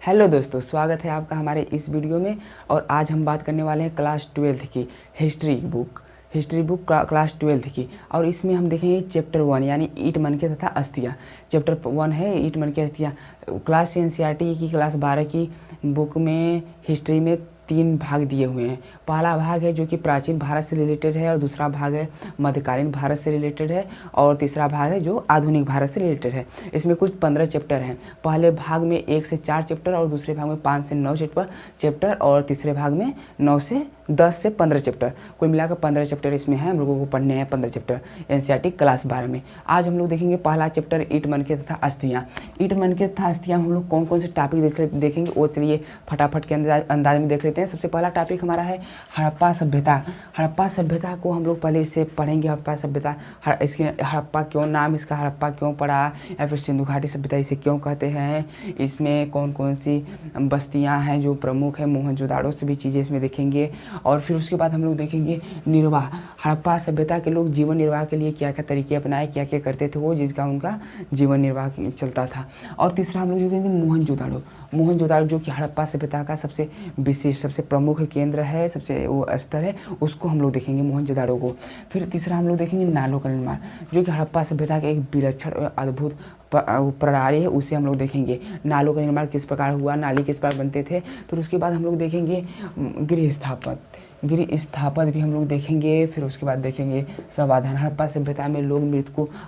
Hello दोस्तों, स्वागत है आपका हमारे इस वीडियो में। और आज हम बात करने वाले हैं क्लास 12 की हिस्ट्री बुक क्लास 12 की। और इसमें हम देखेंगे चैप्टर 1 यानी ईंट मनके तथा अस्थियाँ। चैप्टर 1 है ईंट मनके अस्थियाँ। क्लास एनसीईआरटी की क्लास 12 की बुक में हिस्ट्री में 3 भाग दिए हुए हैं। पहला भाग है जो कि प्राचीन भारत से रिलेटेड है, और दूसरा भाग है मध्यकालीन भारत से रिलेटेड है, और तीसरा भाग है जो आधुनिक भारत से रिलेटेड है। इसमें कुल 15 चैप्टर हैं। पहले भाग में 1 से 4 चैप्टर, और दूसरे भाग में 5 से 9 चैप्टर, और तीसरे भाग में 10 से 15 चैप्टर। कुल मिलाकर 15 चैप्टर इसमें हैं। हम लोगों को पढ़ने हैं 15 चैप्टर एनसीईआरटी क्लास 12 में। आज हम लोग देखेंगे पहला चैप्टर ईंट मनके तथा अस्थियाँ। ईंट मनके तथा अस्थियाँ हम लोग कौन कौन से टॉपिक देखेंगे वो चलिए फटाफट के अंदाज में देख लेते हैं। सबसे पहला टॉपिक हमारा है हड़प्पा सभ्यता। हड़प्पा सभ्यता को हम लोग पहले इससे पढ़ेंगे। हड़प्पा सभ्यता, इसके हड़प्पा क्यों नाम इसका हड़प्पा क्यों पड़ा, या फिर सिंधु घाटी सभ्यता इसे क्यों कहते हैं, इसमें कौन कौन सी बस्तियां हैं जो प्रमुख है, मोहनजोदाड़ो से भी चीज़ें इसमें देखेंगे। और फिर उसके बाद हम लोग देखेंगे निर्वाह। हड़प्पा सभ्यता के लोग जीवन निर्वाह के लिए क्या क्या तरीके अपनाए, क्या क्या करते थे वो, जिसका उनका जीवन निर्वाह चलता था। और तीसरा हम लोग देखेंगे मोहनजोदाड़ो जो कि हड़प्पा सभ्यता का सबसे विशेष, सबसे प्रमुख केंद्र है, सबसे वो स्तर है, उसको हम लोग देखेंगे मोहनजोदाड़ो को। फिर तीसरा हम लोग देखेंगे नालों का निर्माण, जो कि हड़प्पा सभ्यता का एक विलक्षण और अद्भुत प्रणाली है, उसे हम लोग देखेंगे। नालों का निर्माण किस प्रकार हुआ, नाली किस प्रकार बनते थे। फिर उसके बाद हम लोग देखेंगे गृह स्थापत्य भी हम लोग देखेंगे। फिर उसके बाद देखेंगे समाधान। हड़प्पा सभ्यता में लोग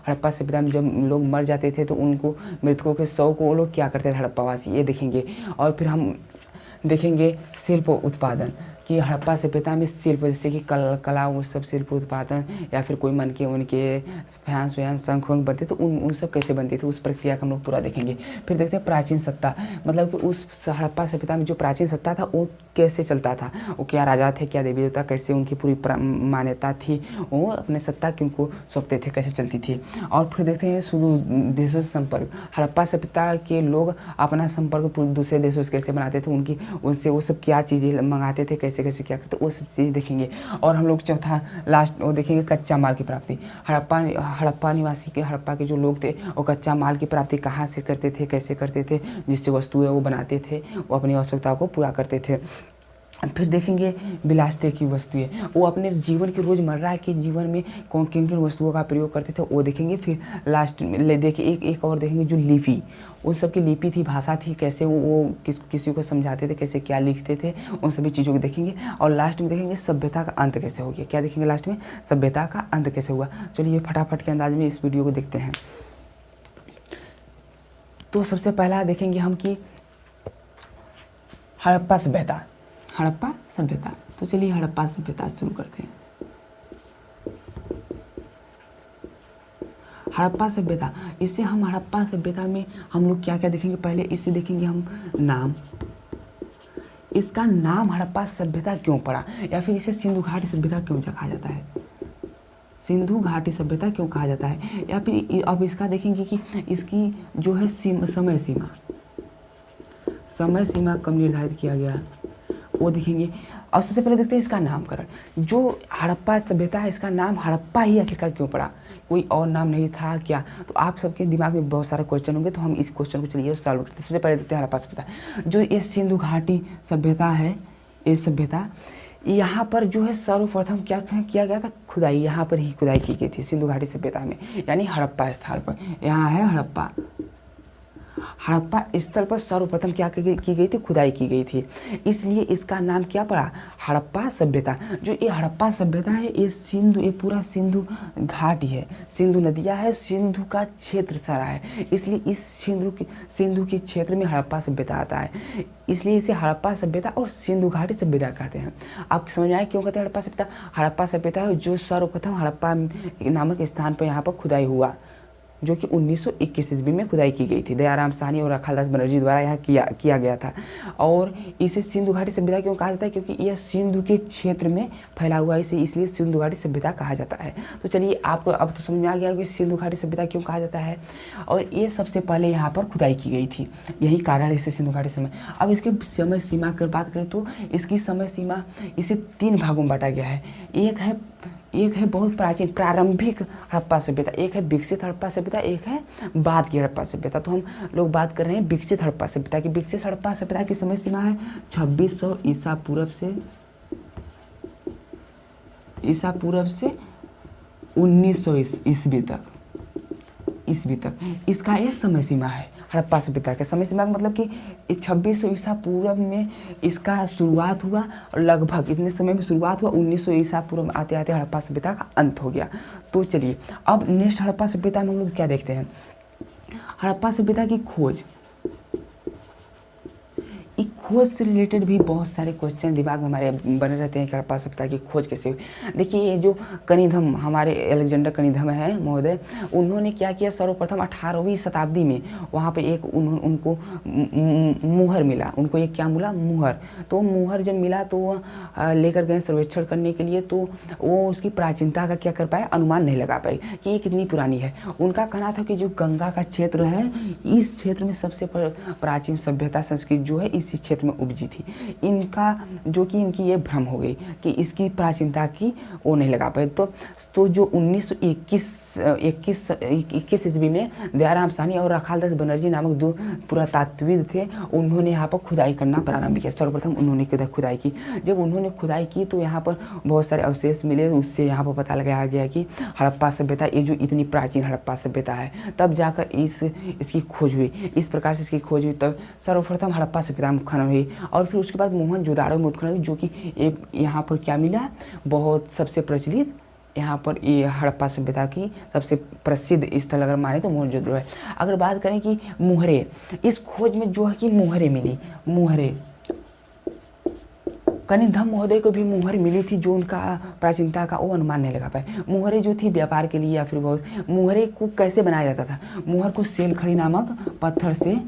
हड़प्पा सभ्यता में जब लोग मर जाते थे तो उनको मृतकों के शव को वो लोग क्या करते थे हड़प्पावासी, ये देखेंगे। और फिर हम देखेंगे शिल्प उत्पादन कि हड़प्पा सभ्यता में शिल्प, जैसे कि कला वो सब शिल्प उत्पादन, या फिर कोई मन के उनके फैंस वैंस शंख वंख बनते तो उन सब कैसे बनते थे, उस प्रक्रिया का हम लोग पूरा देखेंगे। फिर देखते हैं प्राचीन सत्ता, मतलब कि उस हड़प्पा सभ्यता में जो प्राचीन सत्ता था वो कैसे चलता था, वो क्या राजा थे, क्या देवी देवता, कैसे उनकी पूरी मान्यता थी, वो अपने सत्ता किनको सौंपते थे, कैसे चलती थी। और फिर देखते हैं सुदूर देशों से संपर्क। हड़प्पा सभ्यता के लोग अपना संपर्क दूसरे देशों से कैसे बनाते थे, उनसे वो सब क्या चीज़ें मंगाते थे, कैसे कैसे क्या करते, वो सब चीज़ देखेंगे। और हम लोग चौथा लास्ट वो देखेंगे कच्चा माल की प्राप्ति। हड़प्पा के जो लोग थे वो कच्चा माल की प्राप्ति कहाँ से करते थे, कैसे करते थे, जिससे वस्तुएं वो बनाते थे, वो अपनी आवश्यकता को पूरा करते थे। फिर देखेंगे विलासिता की वस्तुएं, वो अपने जीवन के रोज़मर्रा के जीवन में किन किन वस्तुओं का प्रयोग करते थे वो देखेंगे। फिर लास्ट में देखिए एक और देखेंगे जो लिपि, उन सब की लिपि थी, भाषा थी, कैसे वो किसी को समझाते थे, कैसे क्या लिखते थे, उन सभी चीज़ों को देखेंगे। और लास्ट में देखेंगे सभ्यता का अंत कैसे हो गया। क्या देखेंगे लास्ट में, सभ्यता का अंत कैसे हुआ। चलिए फटाफट के अंदाज में इस वीडियो को देखते हैं। तो सबसे पहला देखेंगे हम कि हड़प्पा सभ्यता। तो चलिए हड़प्पा सभ्यता शुरू करते हैं। हड़प्पा सभ्यता, इससे हम हड़प्पा सभ्यता में हम लोग क्या क्या देखेंगे, पहले इससे देखेंगे हम नाम। इसका नाम हड़प्पा सभ्यता क्यों पड़ा, या फिर इसे सिंधु घाटी सभ्यता क्यों कहा जाता है, सिंधु घाटी सभ्यता क्यों कहा जाता है। या फिर अब इसका देखेंगे कि इसकी जो है समय सीमा कब निर्धारित किया गया, वो देखेंगे। और सबसे पहले देखते हैं इसका नामकरण। जो हड़प्पा सभ्यता है इसका नाम हड़प्पा ही आखिरकार क्यों पड़ा, कोई और नाम नहीं था क्या। तो आप सबके दिमाग में बहुत सारे क्वेश्चन होंगे, तो हम इस क्वेश्चन को चलिए सॉल्व करते हैं। सबसे पहले देखते हैं हड़प्पा सभ्यता, जो ये सिंधु घाटी सभ्यता है, ये सभ्यता यहाँ पर जो है सर्वप्रथम क्या किया गया था, खुदाई, यहाँ पर ही खुदाई की गई थी सिंधु घाटी सभ्यता में, यानी हड़प्पा स्थल पर। यहाँ है हड़प्पा स्थल पर सर्वप्रथम क्या की गई थी, खुदाई की गई थी, इसलिए इसका नाम क्या पड़ा, हड़प्पा सभ्यता। जो ये हड़प्पा सभ्यता है ये पूरा सिंधु घाटी है, सिंधु नदियाँ है, सिंधु का क्षेत्र सारा है, इसलिए इस सिंधु के क्षेत्र में हड़प्पा सभ्यता आता है, इसलिए इसे हड़प्पा सभ्यता और सिंधु घाटी सभ्यता कहते हैं। आप समझ में आए क्यों कहते हैं हड़प्पा सभ्यता। हड़प्पा सभ्यता है जो सर्वप्रथम हड़प्पा नामक स्थान पर यहाँ पर खुदाई हुआ, जो कि 1921 ईस्वी में खुदाई की गई थी। दयाराम साहनी और अखालदास बनर्जी द्वारा यहाँ किया गया था। और इसे सिंधु घाटी सभ्यता क्यों कहा जाता है, क्योंकि यह सिंधु के क्षेत्र में फैला हुआ है, इसलिए सिंधु घाटी सभ्यता कहा जाता है। तो चलिए आपको अब तो समझ में आ गया कि सिंधु घाटी सभ्यता क्यों कहा जाता है। और ये सबसे पहले यहाँ पर खुदाई की गई थी, यही कारण है इसे सिंधु घाटी समय। अब इसके समय सीमा की बात करें तो इसकी समय सीमा इसे 3 भागों में बांटा गया है। एक है एक है बहुत प्राचीन प्रारंभिक हड़प्पा सभ्यता, एक है विकसित हड़प्पा सभ्यता, एक है बाद की हड़प्पा सभ्यता। तो हम लोग बात कर रहे हैं विकसित हड़प्पा सभ्यता की। विकसित हड़प्पा सभ्यता की समय सीमा है 2600 ईसा पूर्व से 1900 ईस्वी तक। इसका ये समय सीमा है हड़प्पा सभ्यता का। समय सीमा का मतलब कि 2600 ईसा पूर्व में इसका शुरुआत हुआ और लगभग इतने समय में शुरुआत हुआ, 1900 ईसा पूर्व में आते आते हड़प्पा सभ्यता का अंत हो गया। तो चलिए अब नेक्स्ट हड़प्पा सभ्यता में हम लोग क्या देखते हैं, हड़प्पा सभ्यता की खोज। खोज से रिलेटेड भी बहुत सारे क्वेश्चन दिमाग में हमारे बने रहते हैं कि हड़प्पा सभ्यता की खोज कैसे हुई। देखिए ये जो कनिंघम हमारे अलेक्जेंडर कनिंघम है महोदय, उन्होंने क्या किया, सर्वप्रथम 18वीं शताब्दी में वहाँ पे एक उनको मुहर मिला, उनको एक क्या मिला, मुहर। तो मुहर जब मिला तो वो लेकर गए सर्वेक्षण करने के लिए, तो वो उसकी प्राचीनता का क्या कर पाए, अनुमान नहीं लगा पाए कि ये कितनी पुरानी है। उनका कहना था कि जो गंगा का क्षेत्र है, इस क्षेत्र में सबसे प्राचीन सभ्यता संस्कृति जो है इसी क्षेत्र में उपजी थी। इनका जो कि इनकी ये भ्रम हो गई कि इसकी प्राचीनता की वो नहीं लगा पाए। तो जो 1921 ईस्वी में दयाराम साहनी और रखालदास बनर्जी नामक दो पुरातात्विद थे, उन्होंने यहाँ पर खुदाई करना प्रारंभ किया। सर्वप्रथम उन्होंने खुदाई की। जब उन्होंने खुदाई की तो यहाँ पर बहुत सारे अवशेष मिले, उससे यहाँ पर पता लगाया गया कि हड़प्पा सभ्यता ये जो इतनी प्राचीन हड़प्पा सभ्यता है, तब जाकर इसकी खोज हुई। इस प्रकार से इसकी खोज हुई, तब सर्वप्रथम हड़प्पा सभ्यता में खनन हुई। और फिर उसके बाद मोहनजोदाड़ो में उत्खनन हुई, जो कि यहाँ पर क्या मिला, बहुत सबसे प्रचलित यहाँ पर ये हड़प्पा सभ्यता की सबसे प्रसिद्ध स्थल अगर माने तो मोहनजोदड़ो है। अगर बात करें कि मुहरे, इस खोज में जो है कि मुहरे मिली, मुहरे कनिंघम महोदय को भी मुहर मिली थी, जो उनका प्राचीनता का वो अनुमान नहीं लगा पाए। मुहरे जो थी व्यापार के लिए या फिर बहुत, मुहरे को कैसे बनाया जाता था, मुहर को सेलखड़ी नामक पत्थर से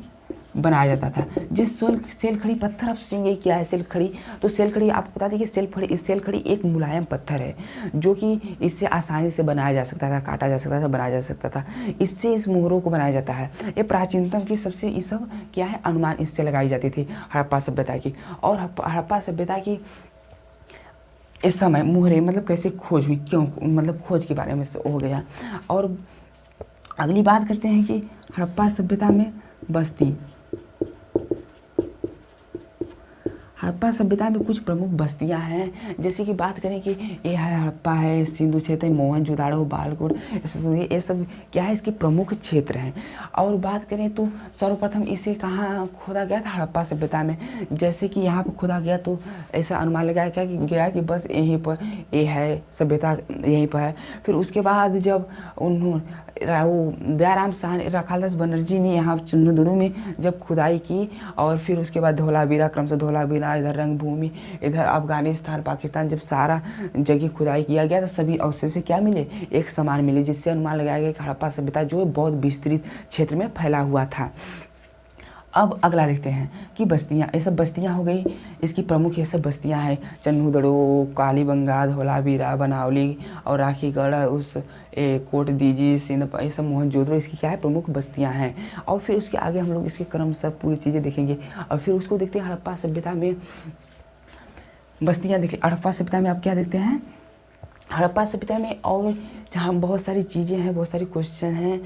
बनाया जाता था। जिस सेलखड़ी पत्थर, अब ये क्या है सेलखड़ी, तो सेलखड़ी आपको बता दें कि सेलखड़ी एक मुलायम पत्थर है जो कि इससे आसानी से बनाया जा सकता था, काटा जा सकता था, बनाया जा सकता था। इससे इस मुहरों को बनाया जाता है। ये प्राचीनतम की सबसे ये सब क्या है अनुमान इससे लगाई जाती थी हड़प्पा सभ्यता की। और हड़प्पा सभ्यता की इस समय मुहरे मतलब कैसे खोज हुई, क्यों, मतलब खोज के बारे में हो गया। और अगली बात करते हैं कि हड़प्पा सभ्यता में बस्ती, हड़प्पा सभ्यता में कुछ प्रमुख बस्तियां हैं। जैसे कि बात करें कि ये है हड़प्पा है, सिंधु क्षेत्र, मोहनजोदाड़ो, बालकोट, ये सब क्या है इसके प्रमुख क्षेत्र हैं। और बात करें तो सर्वप्रथम इसे कहाँ खोदा गया था, हड़प्पा सभ्यता में। जैसे कि यहाँ पर खोदा गया तो ऐसा अनुमान लगाया गया कि बस यहीं पर ये है सभ्यता, यहीं पर है। फिर उसके बाद जब उन्होंने दयाराम साहनी, रखालदास बनर्जी ने यहाँ चुन्नदुड़ू में जब खुदाई की, और फिर उसके बाद धौलावीरा, क्रमशः धौलावीरा, इधर रंगभूमि, इधर अफगानिस्तान, पाकिस्तान, जब सारा जगह खुदाई किया गया तो सभी अवशेष से क्या मिले, एक समान मिले, जिससे अनुमान लगाया गया कि हड़प्पा सभ्यता जो है बहुत विस्तृत क्षेत्र में फैला हुआ था। अब अगला देखते हैं कि बस्तियाँ, ये सब बस्तियाँ हो गई, इसकी प्रमुख ये सब बस्तियाँ हैं, चन्नूदड़ो, कालीबंगा, धौलावीरा, बनावली और राखीगढ़, उस कोट दीजी, सिंध, ये सब मोहनजोदड़ो इसकी क्या है प्रमुख बस्तियाँ हैं। और फिर उसके आगे हम लोग इसके क्रम सब पूरी चीज़ें देखेंगे। और फिर उसको देखते हैं हड़प्पा सभ्यता में बस्तियाँ देखें। हड़प्पा सभ्यता में आप क्या देखते हैं, हड़प्पा सभ्यता में और जहाँ बहुत सारी चीज़ें हैं, बहुत सारी क्वेश्चन हैं।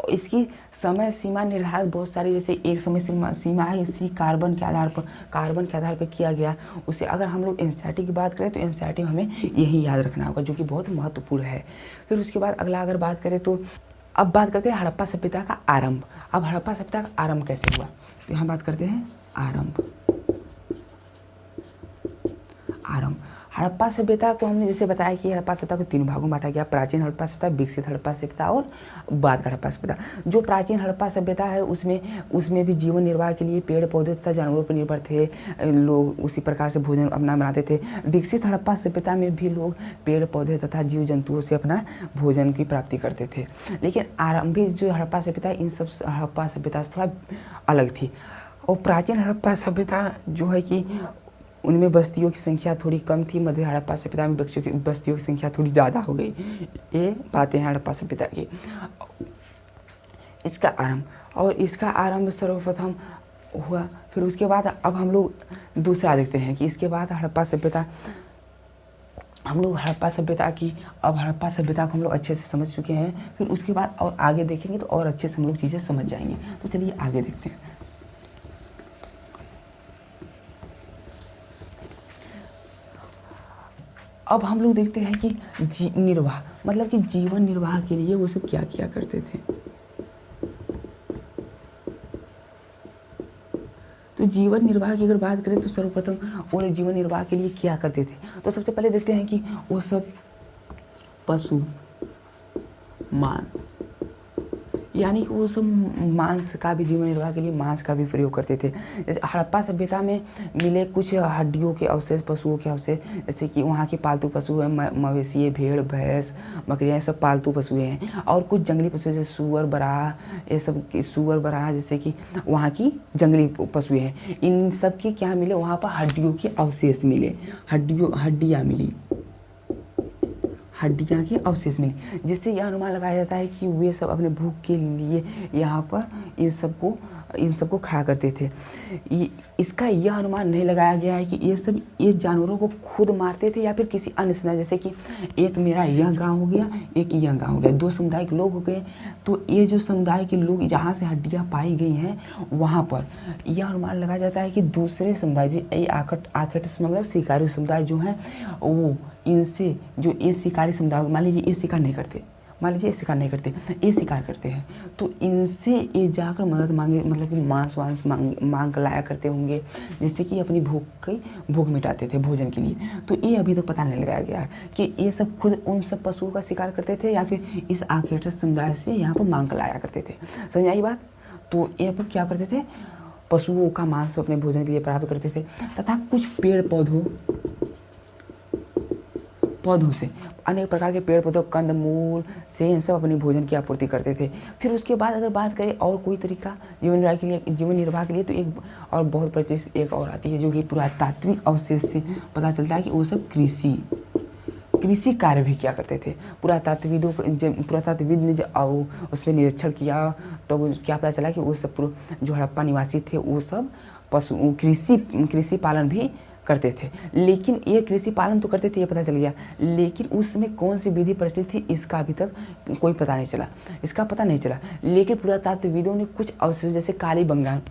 इसकी समय सीमा निर्धारित बहुत सारी, जैसे एक समय सीमा है इसी कार्बन के आधार पर किया गया। उसे अगर हम लोग एनसीईआरटी की बात करें तो एनसीईआरटी में हमें यही याद रखना होगा, जो कि बहुत महत्वपूर्ण है। फिर उसके बाद अगला अगर बात करें तो अब बात करते हैं हड़प्पा सभ्यता का आरंभ। अब हड़प्पा सभ्यता का आरंभ कैसे हुआ, तो यहाँ बात करते हैं आरंभ। हड़प्पा सभ्यता को हमने जैसे बताया कि हड़प्पा सभ्यता को तीन भागों में बांटा गया, प्राचीन हड़प्पा सभ्यता, विकसित हड़प्पा सभ्यता और बाद का हड़प्पा सभ्यता। जो प्राचीन हड़प्पा सभ्यता है उसमें भी जीवन निर्वाह के लिए पेड़ पौधे तथा जानवरों पर निर्भर थे लोग, उसी प्रकार से भोजन अपना बनाते थे। विकसित हड़प्पा सभ्यता में भी लोग पेड़ पौधे तथा जीव जंतुओं से अपना भोजन की प्राप्ति करते थे। लेकिन आरंभिक जो हड़प्पा सभ्यता इन सब हड़प्पा सभ्यता से थोड़ा अलग थी। और प्राचीन हड़प्पा सभ्यता जो है कि उनमें बस्तियों की संख्या थोड़ी कम थी, मध्य हड़प्पा सभ्यता में बस्तियों की संख्या थोड़ी ज़्यादा हो गई। ये बातें हैं हड़प्पा सभ्यता की। इसका आरंभ सर्वप्रथम हुआ। फिर उसके बाद अब हम लोग दूसरा देखते हैं कि इसके बाद हड़प्पा सभ्यता हम लोग हड़प्पा सभ्यता की, अब हड़प्पा सभ्यता को हम लोग अच्छे से समझ चुके हैं। फिर उसके बाद और आगे देखेंगे तो और अच्छे से हम लोग चीज़ें समझ जाएंगे। तो चलिए आगे देखते हैं। अब हम लोग देखते हैं कि निर्वाह, मतलब कि जीवन निर्वाह के लिए वो सब क्या किया करते थे। तो जीवन निर्वाह की अगर बात करें तो सर्वप्रथम वो लोग जीवन निर्वाह के लिए क्या करते थे। तो सबसे पहले देखते हैं कि वो सब पशु मांस, यानी कि वो सब मांस का भी, जीवन निर्वाह के लिए मांस का भी प्रयोग करते थे। जैसे हड़प्पा सभ्यता में मिले कुछ हड्डियों के अवशेष, पशुओं के अवशेष, जैसे कि वहाँ के पालतू पशु हैं, मवेशी, भेड़, भैंस, बकरियाँ, ये सब पालतू पशु हैं। और कुछ जंगली पशु जैसे सूअर, बराह, ये सब सूअर, बराह जैसे कि वहाँ की जंगली पशु हैं। इन सब के क्या मिले, वहाँ पर हड्डियों के अवशेष मिले, हड्डियाँ मिली, हड्डियाँ के अवशेष मिले, जिससे यह अनुमान लगाया जाता है कि वे सब अपने भूख के लिए यहाँ पर इन सबको खाया करते थे। इसका यह अनुमान नहीं लगाया गया है कि ये जानवरों को खुद मारते थे या फिर किसी अन्य समुदाय, जैसे कि एक मेरा यह गांव हो गया, एक यह गांव हो गया, दो समुदाय के लोग हो गए। तो ये जो समुदाय के लोग जहाँ से हड्डियाँ पाई गई हैं वहाँ पर यह अनुमान लगाया जाता है कि दूसरे समुदाय मतलब शिकारी समुदाय जो हैं वो इनसे, जो ये शिकारी समुदाय, मान लीजिए ये शिकार नहीं करते, ये शिकार करते हैं, तो इनसे ये जाकर मदद मांगे, मतलब कि मांस वांस मांग लाया करते होंगे, जिससे कि अपनी भूख मिटाते थे भोजन के लिए। तो ये अभी तक पता नहीं लगाया गया कि ये सब खुद उन सब पशुओं का शिकार करते थे या फिर इस आर्कियन समुदाय से यहाँ पर मांग लाया करते थे। समझ आई बात। तो ये पर क्या करते थे, पशुओं का मांस अपने भोजन के लिए प्राप्त करते थे, तथा कुछ पेड़ पौधों से, अनेक प्रकार के पेड़ पौधों, कंद मूल से इन सब अपने भोजन की आपूर्ति करते थे। फिर उसके बाद अगर बात करें और कोई तरीका जीवन निर्वाह के लिए तो एक और बहुत प्रचलित एक और आती है, जो कि पुरातात्विक अवशेष से पता चलता है कि वो सब कृषि कार्य भी किया करते थे। पुरातात्विद ने जब उस पर निरीक्षण किया तो क्या पता चला कि वो सब जो हड़प्पा निवासी थे वो सब कृषि पालन भी करते थे। लेकिन ये कृषि पालन तो करते थे, ये पता चल गया, लेकिन उस समय कौन सी विधि प्रचलित थी इसका अभी तक कोई पता नहीं चला। लेकिन पुरातात्विदों ने कुछ अवशेष जैसे कालीबंगा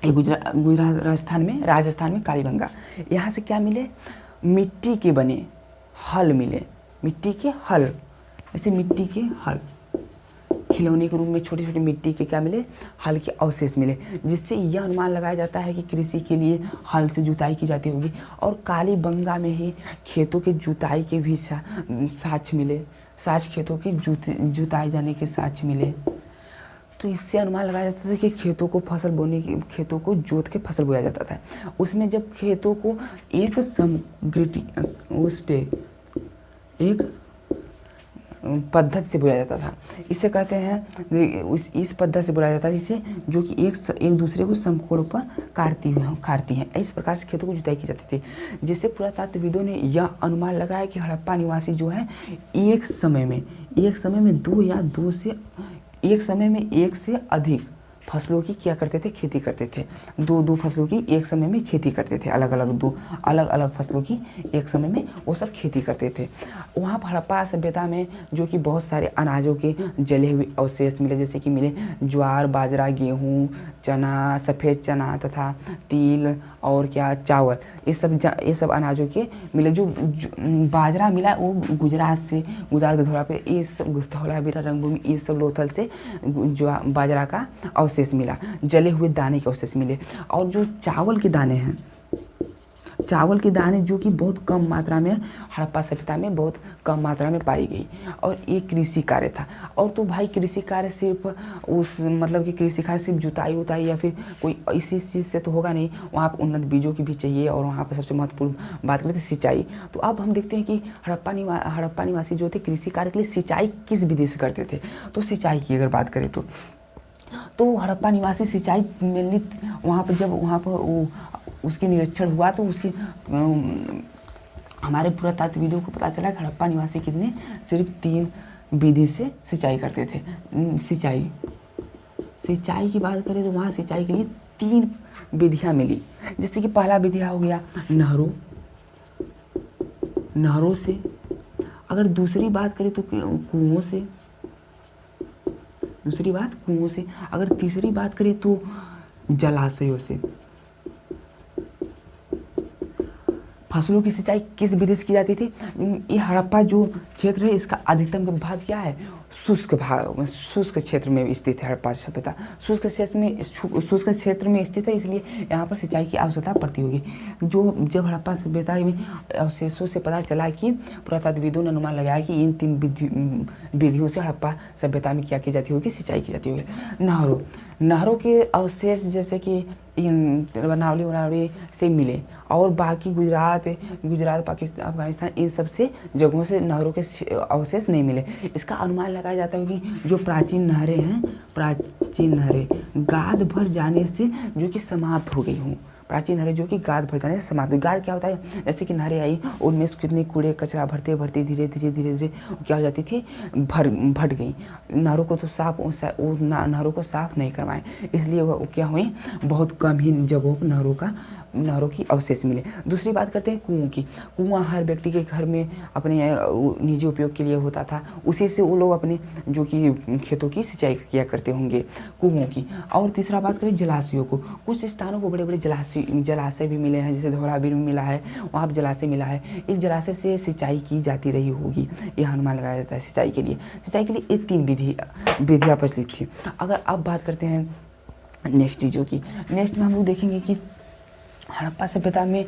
ये गुजरात राजस्थान में कालीबंगा, यहाँ से क्या मिले, मिट्टी के बने हल मिले, जैसे मिट्टी के हल, खिलौने के रूप में छोटे छोटे मिट्टी के क्या मिले, हल के अवशेष मिले, जिससे यह अनुमान लगाया जाता है कि कृषि के लिए हल से जुताई की जाती होगी। और कालीबंगा में ही खेतों के जुताई के भी साक्ष्य मिले, खेतों की जुताई जाने के साक्ष्य मिले। तो इससे अनुमान लगाया जाता था कि खेतों को जोत के फसल बोया जाता था। उसमें जब खेतों को एक पद्धति से बोया जाता था, इसे कहते हैं, इस पद्धति से बोया जाता है जिसे, जो कि एक दूसरे को समकोण पर काटती हैं। इस प्रकार से खेतों को जुताई की जाती थी, जिससे पुरातात्विदों ने यह अनुमान लगाया कि हड़प्पा निवासी जो है एक समय में एक से अधिक फसलों की क्या करते थे, खेती करते थे। दो फसलों की एक समय में खेती करते थे, अलग अलग फसलों की एक समय में वो सब खेती करते थे। वहाँ पर हड़प्पा सभ्यता में जो कि बहुत सारे अनाजों के जले हुए अवशेष मिले, जैसे कि मिले ज्वार, बाजरा, गेहूँ, चना, सफ़ेद चना तथा तिल और क्या चावल, ये सब अनाजों के मिले। जो बाजरा मिला वो गुजरात गधौला पे, ये सब गधौला रंगभूमि, ये सब लोथल से जो बाजरा का अवशेष मिला, जले हुए दाने के अवशेष मिले। और जो चावल के दाने जो कि बहुत कम मात्रा में हड़प्पा सभ्यता में बहुत कम मात्रा में पाई गई, और ये कृषि कार्य था। और तो भाई कृषि कार्य सिर्फ जुताई या फिर कोई इसी चीज़ से तो होगा नहीं, वहाँ पर उन्नत बीजों की भी चाहिए। और वहाँ पर सबसे महत्वपूर्ण बात करें तो सिंचाई। तो अब हम देखते हैं कि हड़प्पा निवासी जो थे कृषि कार्य के लिए सिंचाई किस विधि से करते थे। तो सिंचाई की अगर बात करें तो हड़प्पा निवासी सिंचाई मेनली वहाँ पर उसके निरीक्षण हुआ तो उसकी हमारे पुरातात्विदों को पता चला कि हड़प्पा निवासी सिर्फ 3 विधि से सिंचाई करते थे। सिंचाई की बात करें तो वहाँ सिंचाई के लिए 3 विधियाँ मिली। जैसे कि पहला विधिया हो गया नहरों से, अगर दूसरी बात करें तो कुओं से, अगर तीसरी बात करें तो जलाशयों से। फसलों की सिंचाई किस विधि से की जाती थी? ये हड़प्पा जो क्षेत्र है इसका अधिकतम भाग क्या है? शुष्क क्षेत्र में स्थित है हड़प्पा सभ्यता। शुष्क क्षेत्र में स्थित है, इसलिए यहाँ पर सिंचाई की आवश्यकता पड़ती होगी। जब हड़प्पा सभ्यता में अवशेषों से पता चला कि पुरातत्वविदों ने अनुमान लगाया कि इन 3 विधियों से हड़प्पा सभ्यता में क्या की जाती होगी? सिंचाई की जाती होगी। नहरों के अवशेष जैसे कि बनावली से मिले, और बाकी गुजरात, पाकिस्तान, अफगानिस्तान, इन सब से जगहों से नहरों के अवशेष नहीं मिले। इसका अनुमान लगाया जाता है कि जो प्राचीन नहरें गाद भर जाने से जो कि समाप्त हो गई हूँ। प्राचीन नहरें जो कि गाद भर जाने से समाप्त। गाद क्या होता है? जैसे कि नहरें आई, उनमें कितने कूड़े कचरा भरते धीरे धीरे क्या हो जाती थी? भट गई। नहरों को तो साफ नहीं करवाएं, इसलिए वो क्या हुई? बहुत कम ही जगहों पर नहरों की अवशेष मिले। दूसरी बात करते हैं कुओं की। कुआं हर व्यक्ति के घर में अपने निजी उपयोग के लिए होता था, उसी से वो लोग अपने जो कि खेतों की सिंचाई किया करते होंगे, कुओं की। और तीसरा बात करें जलाशयों को। कुछ स्थानों को बड़े बड़े जलाशय भी मिले हैं, जैसे धौलावीर में मिला है, वहाँ पर जलाशय मिला है। इस जलाशय से सिंचाई की जाती रही होगी, यह अनुमान लगाया जाता है सिंचाई के लिए। ये 3 विधियाँ प्रचलित थी। अगर अब बात करते हैं नेक्स्ट चीज़ों की। नेक्स्ट में हम लोग देखेंगे कि हड़प्पा सभ्यता में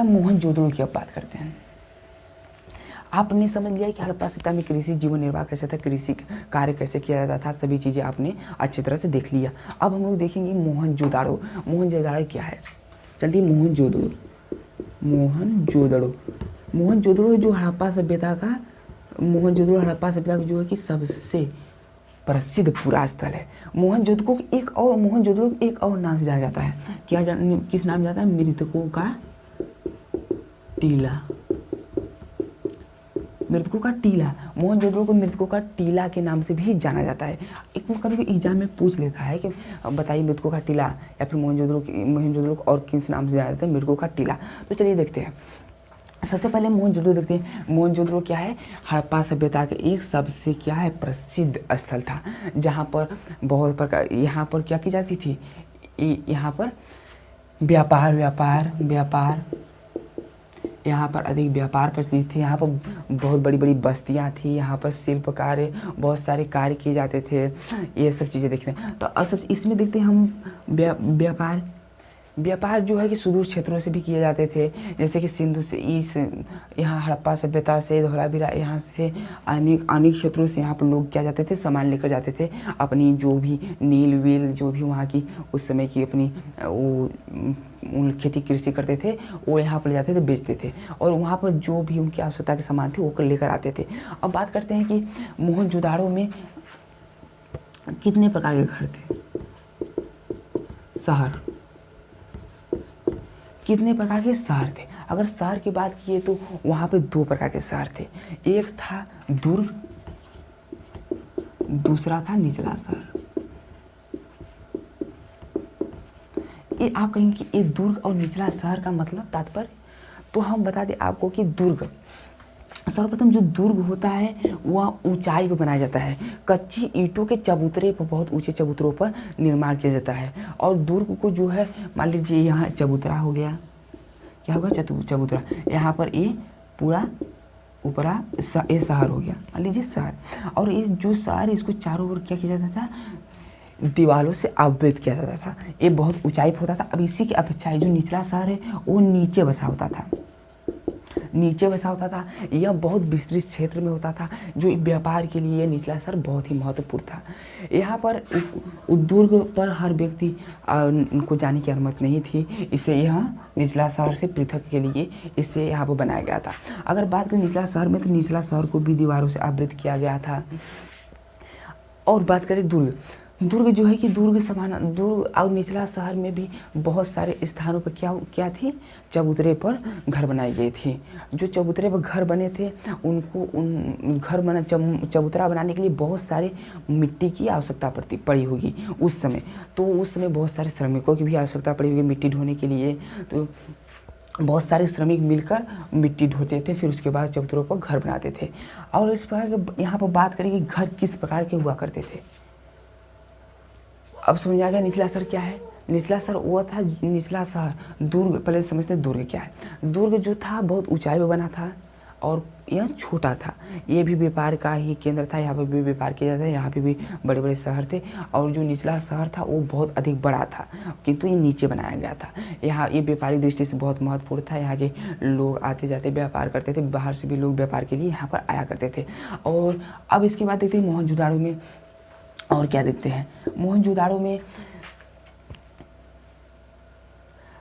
मोहनजोदड़ो की अब बात करते हैं। आपने समझ लिया कि हड़प्पा सभ्यता में कृषि जीवन निर्वाह कैसे था, कृषि कार्य कैसे किया जाता था, सभी चीज़ें आपने अच्छी तरह से देख लिया। अब हम लोग देखेंगे मोहनजोदड़ो क्या है। चलिए मोहनजोदड़ो जो हड़प्पा सभ्यता का जो है कि सबसे प्रसिद्ध पुरा स्थल है। मोहनजोदड़ो को एक और नाम से जाना जाता है। किस नाम से जाता है? मृतकों का टीला। मोहनजोदड़ो को मृतकों का टीला के नाम से भी जाना जाता है। एक कभी एग्जाम में पूछ लेता है कि बताइए मृतकों का टीला या फिर मोहनजोदड़ो को और किस नाम से जाना जाता है? मृतकों का टीला। तो चलिए देखते हैं। सबसे पहले मोहनजोदड़ो देखते हैं। मोहनजोदड़ो क्या है? हड़प्पा सभ्यता का एक सबसे क्या है? प्रसिद्ध स्थल था, जहाँ पर बहुत प्रकार, यहाँ पर क्या की जाती थी? यहाँ पर व्यापार, यहाँ पर अधिक व्यापार प्रचलित थे। यहाँ पर बहुत बड़ी बड़ी बस्तियाँ थी। यहाँ पर शिल्प कार्य, बहुत सारे कार्य किए जाते थे। ये सब चीज़ें देखते हैं। तो अब सब इसमें देखते हैं हम व्यापार जो है कि सुदूर क्षेत्रों से भी किए जाते थे, जैसे कि सिंधु से यहाँ हड़प्पा सभ्यता से धौलावीर, यहाँ से अनेक क्षेत्रों से यहाँ पर लोग क्या जाते थे? सामान लेकर जाते थे। अपनी जो भी नील वील जो भी वहाँ की उस समय की अपनी खेती कृषि करते थे, वो यहाँ पर ले जाते थे, बेचते थे, और वहाँ पर जो भी उनकी आवश्यकता के सामान थे वो लेकर आते थे। अब बात करते हैं कि मोहनजोदड़ो में कितने प्रकार के घर थे? कितने प्रकार के शहर थे? अगर शहर की बात किए तो वहाँ पे 2 प्रकार के शहर थे। एक था दुर्ग, दूसरा था निचला शहर। ये आप कहेंगे कि ये दुर्ग और निचला शहर का मतलब तात्पर्य, तो हम बता दें आपको कि दुर्ग, सर्वप्रथम जो दुर्ग होता है वह ऊंचाई पर बनाया जाता है। कच्ची ईंटों के चबूतरे पर, बहुत ऊंचे चबूतरों पर निर्माण किया जाता है। और दुर्ग को जो है, मान लीजिए यहाँ चबूतरा हो गया, क्या होगा? चबूतरा। यहाँ पर ये पूरा ऊपरा ये शहर हो गया, मान लीजिए शहर। और ये जो शहर, इसको चारों ओर क्या किया जाता था? दीवारों से आवृत किया जाता था। ये बहुत ऊंचाई पर होता था। अब इसी की अपेक्षा जो निचला शहर है वो नीचे बसा होता था। यह बहुत विस्तृत क्षेत्र में होता था, जो व्यापार के लिए निचला शहर बहुत ही महत्वपूर्ण था। यहाँ पर दुर्ग पर हर व्यक्ति को जाने की अनुमति नहीं थी, इसे यहाँ निचला शहर से पृथक के लिए इसे यहाँ पर बनाया गया था। अगर बात करें निचला शहर में, तो निचला शहर को भी दीवारों से आवृत किया गया था। और बात करें दुर्ग, दुर्ग जो है कि दुर्ग और निचला शहर में भी बहुत सारे स्थानों पर क्या थी, चबूतरे पर घर बनाए गए थे। जो चबूतरे पर घर बने थे उनको चबूतरा बनाने के लिए बहुत सारे मिट्टी की आवश्यकता पड़ी होगी उस समय। तो उस समय बहुत सारे श्रमिकों की भी आवश्यकता पड़ी होगी मिट्टी ढोने के लिए। तो बहुत सारे श्रमिक मिलकर मिट्टी ढोते थे, फिर उसके बाद चबूतरों पर घर बनाते थे। और इस प्रकार के यहाँ पर बात करें कि घर किस प्रकार के हुआ करते थे। अब समझ आ गया निचला शहर क्या है। निचला शहर वो था, निचला शहर दुर्ग। पहले समझते हैं दुर्ग क्या है। दुर्ग जो था बहुत ऊंचाई पे बना था और यह छोटा था। ये भी व्यापार का ही केंद्र था, यहाँ पे भी व्यापार किया जाता है, यहाँ पे भी बड़े बड़े शहर थे। और जो निचला शहर था वो बहुत अधिक बड़ा था, किंतु ये नीचे बनाया गया था। यहाँ ये व्यापारिक दृष्टि से बहुत महत्वपूर्ण था। यहाँ के लोग आते जाते व्यापार करते थे, बाहर से भी लोग व्यापार के लिए यहाँ पर आया करते थे। और अब इसके बाद देखते हैं मोहनजोदाड़ो में और क्या देखते हैं। मोहनजोदाड़ो में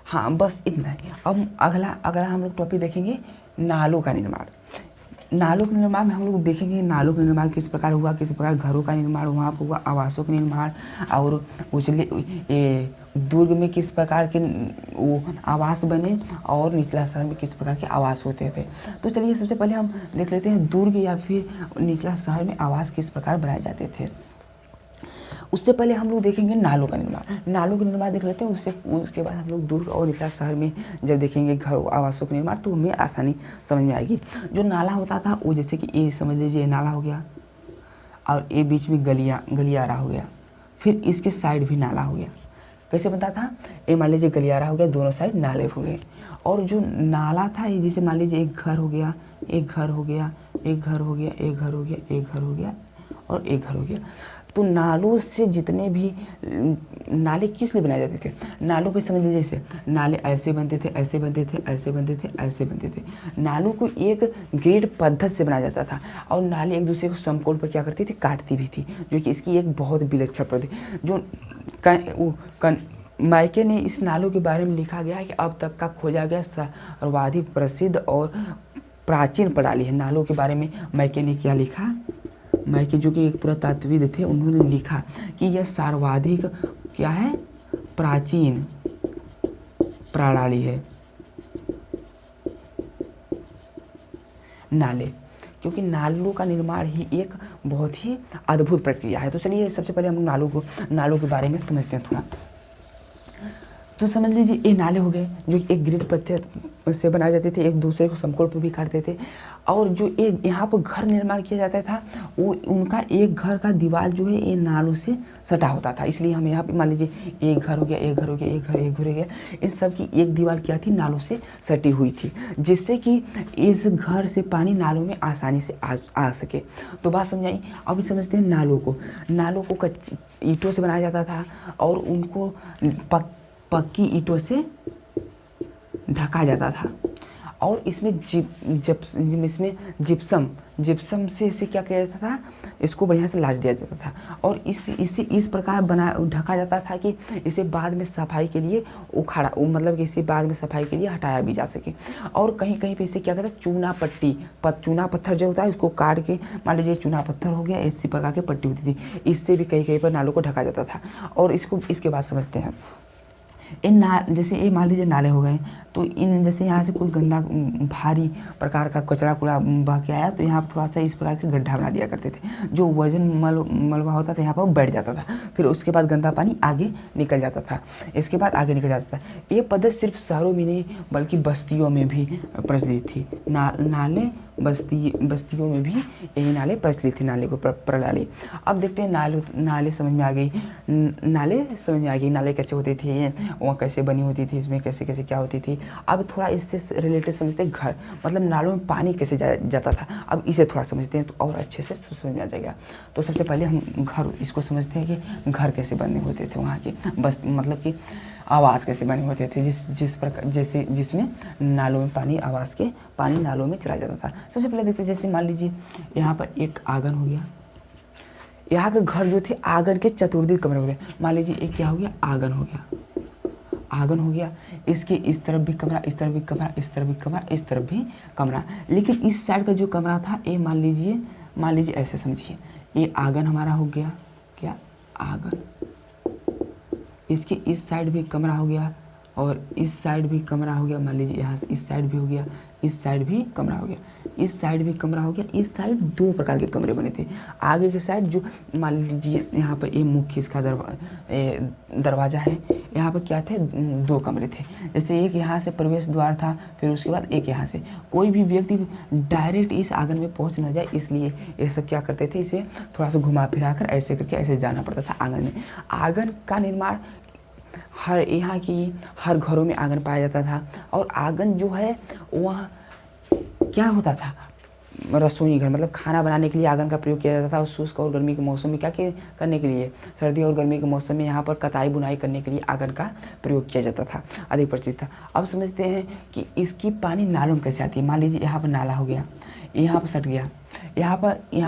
हाँ बस इतना ही। अब अगला हम लोग टॉपिक देखेंगे नालों का निर्माण। नालों के निर्माण में हम लोग देखेंगे नालों का निर्माण किस प्रकार हुआ, किस प्रकार घरों का निर्माण वहाँ पर हुआ, आवासों का निर्माण, और दुर्ग में किस प्रकार के वो आवास बने और निचला शहर में किस प्रकार के आवास होते थे। तो चलिए सबसे पहले हम देख लेते हैं दुर्ग या फिर निचला शहर में आवास किस प्रकार बनाए जाते थे। उससे पहले हम लोग देखेंगे नालों का निर्माण। नालों का निर्माण देख लेते हैं, उसके बाद हम लोग दुर्ग और निचला शहर में जब देखेंगे घर आवासों का निर्माण तो हमें आसानी समझ में आएगी। जो नाला होता था वो जैसे कि ये समझ लीजिए नाला हो गया, और ये बीच में गलियारा हो गया, फिर इसके साइड भी नाला हो गया। कैसे बनता था, ये मान लीजिए गलियारा हो गया, दोनों साइड नाले हो गए। और जो नाला था ये जैसे मान लीजिए एक घर हो गया, एक घर हो गया, एक घर हो गया, एक घर हो गया, एक घर हो गया और एक घर हो गया। तो नालों से जितने भी नाले किस लिए बनाए जाते थे, नालों को समझ लीजिए जैसे नाले ऐसे बनते थे, ऐसे बनते थे, ऐसे बनते थे, ऐसे बनते थे। नालों को एक ग्रेड पद्धति से बनाया जाता था और नाले एक दूसरे को समकोण पर क्या करती थी, काटती भी थी, जो कि इसकी एक बहुत विलक्षण पद्धति। जो मायके ने इस नालों के बारे में लिखा गया है कि अब तक का खोजा गया सर्वाधिक प्रसिद्ध और प्राचीन प्रणाली है। नालों के बारे में मायके ने क्या लिखा, मायके जो कि एक पुरातत्वविद थे, उन्होंने लिखा कि यह सर्वाधिक क्या है, प्राचीन प्रणाली है नाले, क्योंकि नालों का निर्माण ही एक बहुत ही अद्भुत प्रक्रिया है। तो चलिए सबसे पहले हम नालों के बारे में समझते हैं थोड़ा। तो समझ लीजिए ये नाले हो गए जो एक ग्रिड पत्थर से बनाए जाते थे, एक दूसरे को समकोण पर भी काटते थे। और जो एक यहाँ पर घर निर्माण किया जाता था वो उनका एक घर का दीवार जो है ये नालों से सटा होता था। इसलिए हम यहाँ पे मान लीजिए एक घर हो गया, एक घर हो गया, एक घर हो गया, इन सब की एक दीवार क्या थी, नालों से सटी हुई थी, जिससे कि इस घर से पानी नालों में आसानी से आ सके। तो बात समझाई। अब समझते हैं नालों को कच्ची ईंटों से बनाया जाता था और उनको पक्की ईंटों से ढका जाता था। और इसमें जिप्सम से इसे क्या किया जाता था, इसको बढ़िया से लाच दिया जाता था। और इसे इस प्रकार ढका जाता था कि इसे बाद में सफाई के लिए मतलब कि इसे बाद में सफाई के लिए हटाया भी जा सके। और कहीं कहीं पे इसे क्या कहता है, चूना पत्थर जो होता है इसको काट के, मान लीजिए चूना पत्थर हो गया, इसी प्रकार की पट्टी होती थी, इससे भी कहीं कहीं पर नालों को ढका जाता था। और इसके बाद समझते हैं जैसे ये मान लीजिए नाले हो गए, तो इन जैसे यहाँ से कुछ गंदा भारी प्रकार का कचरा कूड़ा बह के आया तो यहाँ पर थोड़ा सा इस प्रकार के गड्ढा बना दिया करते थे, जो वजन मलबा होता था यहाँ पर बैठ जाता था, फिर उसके बाद गंदा पानी आगे निकल जाता था, इसके बाद आगे निकल जाता था। ये पद्धति सिर्फ शहरों में नहीं बल्कि बस्तियों में भी प्रचलित थी। नाले बस्तियों में भी यही नाले प्रचलित थी, नाले को प्रणाली। अब देखते हैं नाले समझ में आ गई, नाले कैसे होते थे, वहाँ कैसे बनी होती थी, इसमें कैसे कैसे क्या होती थी। अब थोड़ा इससे रिलेटेड समझते हैं घर, मतलब नालों में पानी कैसे जाता था। अब इसे थोड़ा समझते हैं तो और अच्छे से समझ में आ जाएगा। तो सबसे पहले हम घर इसको समझते हैं कि घर कैसे बने होते थे वहाँ के, बस मतलब कि आवास कैसे बने होते थे, जिस प्रकार जैसे जिसमें नालों में पानी नालों में चला जाता था। सबसे पहले देखते हैं, जैसे मान लीजिए यहाँ पर एक आंगन हो गया, यहाँ के घर जो थे आंगन के चतुर्दिक कमरे हो गए। मान लीजिए एक क्या हो गया, आंगन हो गया, इसके इस तरफ भी कमरा, इस तरफ भी कमरा, इस तरफ भी कमरा, इस तरफ भी कमरा। लेकिन इस साइड का जो कमरा था ये मान लीजिए ऐसे समझिए, ये आंगन हमारा हो गया क्या, आंगन। इसके इस साइड भी कमरा हो गया और इस साइड भी कमरा हो गया। मान लीजिए यहाँ से इस साइड भी हो गया, इस साइड भी कमरा हो गया, इस साइड भी कमरा हो गया। इस साइड दो प्रकार के कमरे बने थे। आगे के साइड जो मान लीजिए यहाँ पर ये मुख्य इसका दरवाज़ा है, यहाँ पर क्या थे, दो कमरे थे। जैसे एक यहाँ से प्रवेश द्वार था, फिर उसके बाद एक यहाँ से। कोई भी व्यक्ति डायरेक्ट इस आंगन में पहुँच न जाए, इसलिए ये सब क्या करते थे, इसे थोड़ा सा घुमा फिरा कर ऐसे करके ऐसे जाना पड़ता था आंगन में। आंगन का निर्माण यहाँ की हर घरों में आंगन पाया जाता था। और आंगन जो है वह क्या होता था, रसोई घर, मतलब खाना बनाने के लिए आंगन का प्रयोग किया जाता था। और शुष्क और गर्मी के मौसम में क्या करने के लिए, सर्दी और गर्मी के मौसम में यहाँ पर कताई बुनाई करने के लिए आंगन का प्रयोग किया जाता था, अधिक प्रचलित था। अब समझते हैं कि इसकी पानी नालों में कैसे आती है। मान लीजिए यहाँ पर नाला हो गया, यहाँ पर सट गया, यहाँ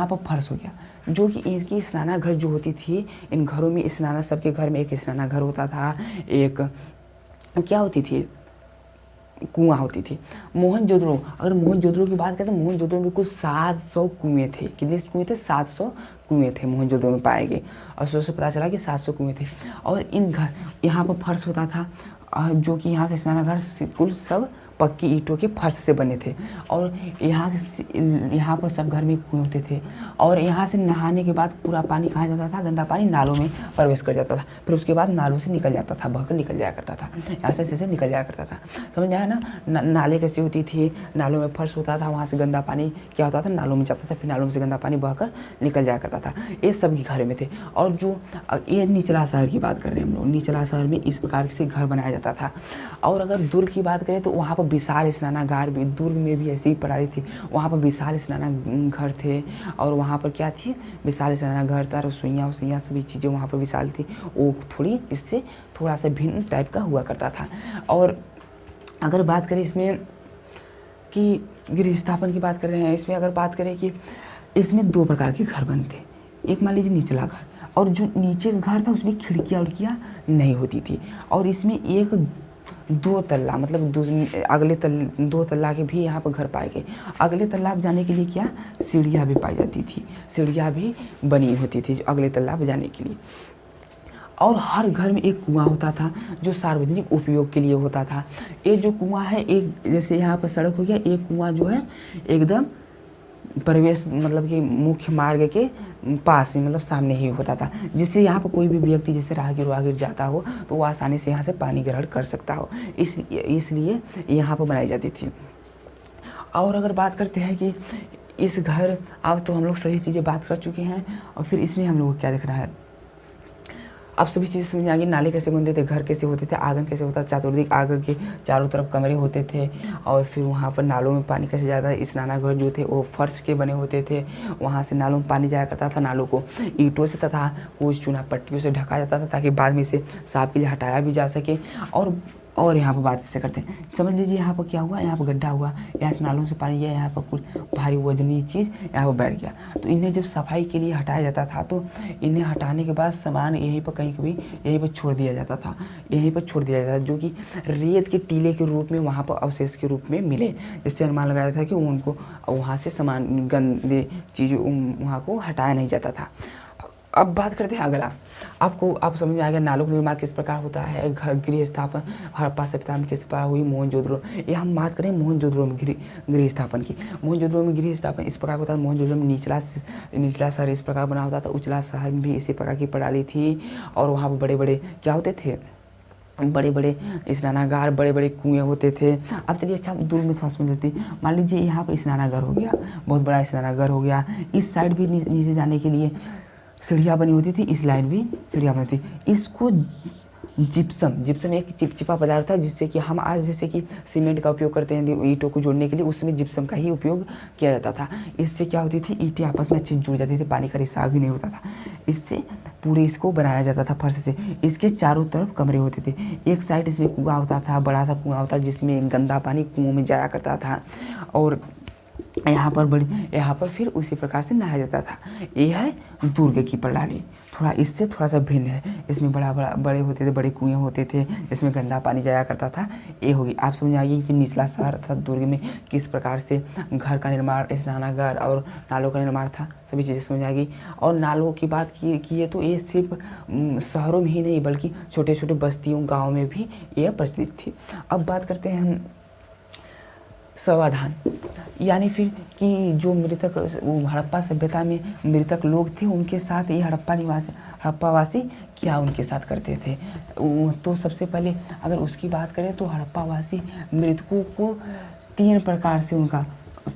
पर फर्श हो गया, जो कि इसकी स्नानाघर जो होती थी, इन घरों में स्नाना, सबके घर में एक स्नानाघर होता था, एक क्या होती थी, कुआं होती थी। मोहनजोदड़ो, अगर मोहनजोदड़ो की बात करें तो मोहनजोदड़ो में कुछ 700 कुएँ थे। कितने कुएँ थे, 700 कुएँ थे मोहनजोदड़ो में पाए गए। और उससे पता चला कि 700 कुएँ थे। और इन घर, यहाँ पर फर्श होता था, जो कि यहाँ के स्नानागार कुल सब पक्की ईंटों के फर्श से बने थे। और यहाँ पर सब घर में कुएँ होते थे। और यहाँ से नहाने के बाद पूरा पानी कहाँ जाता था, गंदा पानी नालों में प्रवेश कर जाता था। फिर उसके बाद नालों से निकल जाता था, बहकर निकल जाया करता था, यहाँ से निकल जाया करता था। समझ में आया ना। नाले कैसे होती थी, नालों में फर्श होता था, वहाँ से गंदा पानी क्या होता था, नालों में जाता था, फिर नालों में से गंदा पानी बहकर निकल जाया करता था। ये सब घर में थे। और जो ये निचला शहर की बात कर रहे हैं हम लोग, निचला शहर में इस प्रकार से घर बनाया जाता था। और अगर दुर्ग की बात करें तो वहाँ पर विशाल स्नानागार भी, दुर्ग में भी ऐसी ही प्रणाली थी। वहाँ पर विशाल स्नानाघर थे। और वहाँ पर क्या थी, विशाल स्नानाघर था, रसोइयाँ वसोइयाँ सभी चीज़ें वहाँ पर विशाल थी। वो थोड़ी इससे थोड़ा सा भिन्न टाइप का हुआ करता था। और अगर बात करें इसमें कि गृह स्थापन की बात कर रहे हैं, इसमें अगर बात करें कि इसमें दो प्रकार के घर बनते। एक मान लीजिए निचला घर, और जो नीचे का घर था उसमें खिड़कियाँ उड़कियाँ नहीं होती थी। और इसमें एक दो तल्ला, मतलब अगले दो तल्ला के भी यहाँ पर घर पाए गए। अगले तल्ला पर जाने के लिए क्या, सीढ़ियाँ भी पाई जाती थी, सीढ़ियाँ भी बनी होती थी अगले तल्ला पर जाने के लिए। और हर घर में एक कुआं होता था जो सार्वजनिक उपयोग के लिए होता था। ये जो कुआं है, एक जैसे यहाँ पर सड़क हो गया, एक कुआं जो है एकदम प्रवेश, मतलब कि मुख्य मार्ग के पास ही, मतलब सामने ही होता था, जिससे यहाँ पर कोई भी व्यक्ति जैसे राहगीर जाता हो तो वो आसानी से यहाँ से पानी ग्रहण कर सकता हो, इसलिए यहाँ पर बनाई जाती थी। और अगर बात करते हैं कि इस घर, अब तो हम लोग सभी चीज़ें बात कर चुके हैं। और फिर इसमें हम लोग को क्या दिख रहा है, अब सभी चीज़ें समझ में आ गई। नाले कैसे बनते थे, घर कैसे होते थे, आंगन कैसे होता था, चतुर्दिक आंगन के चारों तरफ कमरे होते थे। और फिर वहाँ पर नालों में पानी कैसे जाता है, स्नानाघर जो थे वो फर्श के बने होते थे, वहाँ से नालों में पानी जाया करता था। नालों को ईंटों से तथा कुछ चूना पट्टियों से ढका जाता था ताकि बाद में इसे साफ के लिए हटाया भी जा सके। और यहाँ पर बात इससे करते हैं, समझ लीजिए यहाँ पर क्या हुआ, यहाँ पर गड्ढा हुआ, यहाँ से नालों से पानी गया, यहाँ पर कुछ भारी वजनी चीज़ यहाँ पर बैठ गया। तो इन्हें जब सफाई के लिए हटाया जाता था तो इन्हें हटाने के बाद सामान यहीं पर कहीं कभी यहीं पर छोड़ दिया जाता था, यहीं पर छोड़ दिया जाता था, जो कि रेत के टीले के रूप में वहाँ पर अवशेष के रूप में मिले, जिससे अनुमान लगाया था कि उनको वहाँ से सामान गंदे चीज़ वहाँ को हटाया नहीं जाता था। अब बात करते हैं अगला। आप समझ में आ गया नालों का निर्माण किस प्रकार होता है, घर गृह स्थापन हड़प्पा सभ्यता में किस प्रकार हुई, मोहनजोदड़ो। ये हम बात करें मोहनजोदड़ो में गृह स्थापन की। मोहनजोदड़ो में गृह स्थापन इस प्रकार होता है। मोहनजोदड़ो में निचला शहर इस प्रकार बना होता था, उचला शहर में भी इसी प्रकार की प्रणाली थी। और वहाँ पर बड़े बड़े क्या होते थे, बड़े बड़े स्नानागार, बड़े बड़े कुएँ होते थे। अब चलिए अच्छा दूर में थोड़ा समझ लेते हैं। मान लीजिए यहाँ पर स्नानागार हो गया, बहुत बड़ा स्नानागार हो गया। इस साइड भी नीचे जाने के लिए सीढ़ियाँ बनी होती थी, इस लाइन भी सीढ़ियाँ बनी थी। इसको जिप्सम एक चिपचिपा पदार्थ था, जिससे कि हम आज जैसे कि सीमेंट का उपयोग करते हैं ईंटों को जोड़ने के लिए, उसमें जिप्सम का ही उपयोग किया जाता था। इससे क्या होती थी, ईंटें आपस में अच्छे जुड़ जाती थी, पानी का रिसाव भी नहीं होता था। इससे पूरे इसको बनाया जाता था फर्श से। इसके चारों तरफ कमरे होते थे। एक साइड इसमें कुआं होता था, बड़ा सा कुआं होता जिसमें गंदा पानी कुओं में जाया करता था। और यहाँ पर फिर उसी प्रकार से नहाया जाता था। ये है दुर्ग की प्रणाली। थोड़ा इससे थोड़ा सा भिन्न है। इसमें बड़े होते थे, बड़े कुएँ होते थे जिसमें गंदा पानी जाया करता था। ये होगी, आप समझ आइए कि निचला शहर तथा दुर्ग में किस प्रकार से घर का निर्माण, स्नानागार और नालों का निर्माण था, सभी चीज़ें समझ आएगी। और नालों की बात की तो ये सिर्फ शहरों में ही नहीं बल्कि छोटे छोटे बस्तियों गाँव में भी यह प्रचलित थी। अब बात करते हैं हम समाधान, यानी फिर कि जो मृतक हड़प्पा सभ्यता में मृतक लोग थे उनके साथ ये हड़प्पावासी क्या उनके साथ करते थे। तो सबसे पहले अगर उसकी बात करें तो हड़प्पावासी मृतकों को 3 प्रकार से उनका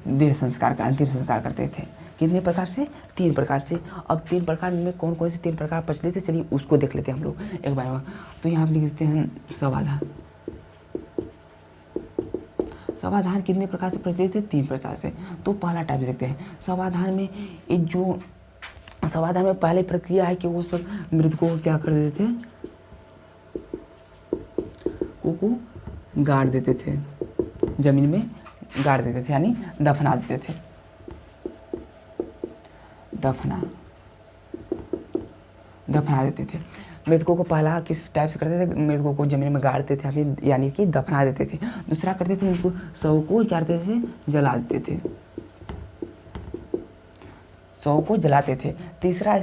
देह संस्कार का अंतिम संस्कार करते थे। कितने प्रकार से? 3 प्रकार से। अब 3 प्रकार में कौन कौन से 3 प्रकार प्रचलित थे, चलिए उसको देख लेते हैं हम लोग एक बार। तो यहाँ लिख देते हैं समाधान। समाधान कितने प्रकार से प्रचलित है? 3 प्रकार से। तो पहला टाइप देखते हैं। समाधान में समाधान में पहली प्रक्रिया है कि वो सब मृतकों को क्या कर देते थे, को गाड़ देते थे, जमीन में गाड़ देते थे, यानी दफना देते थे। दफना देते थे मृतकों को। पहला किस टाइप से करते थे? मृतकों को जमीन में गाड़ते थे, यानी कि दफना देते थे। दूसरा करते थे उनको शव को क्या करते थे? जला देते थे, शव को जलाते थे। तीसरा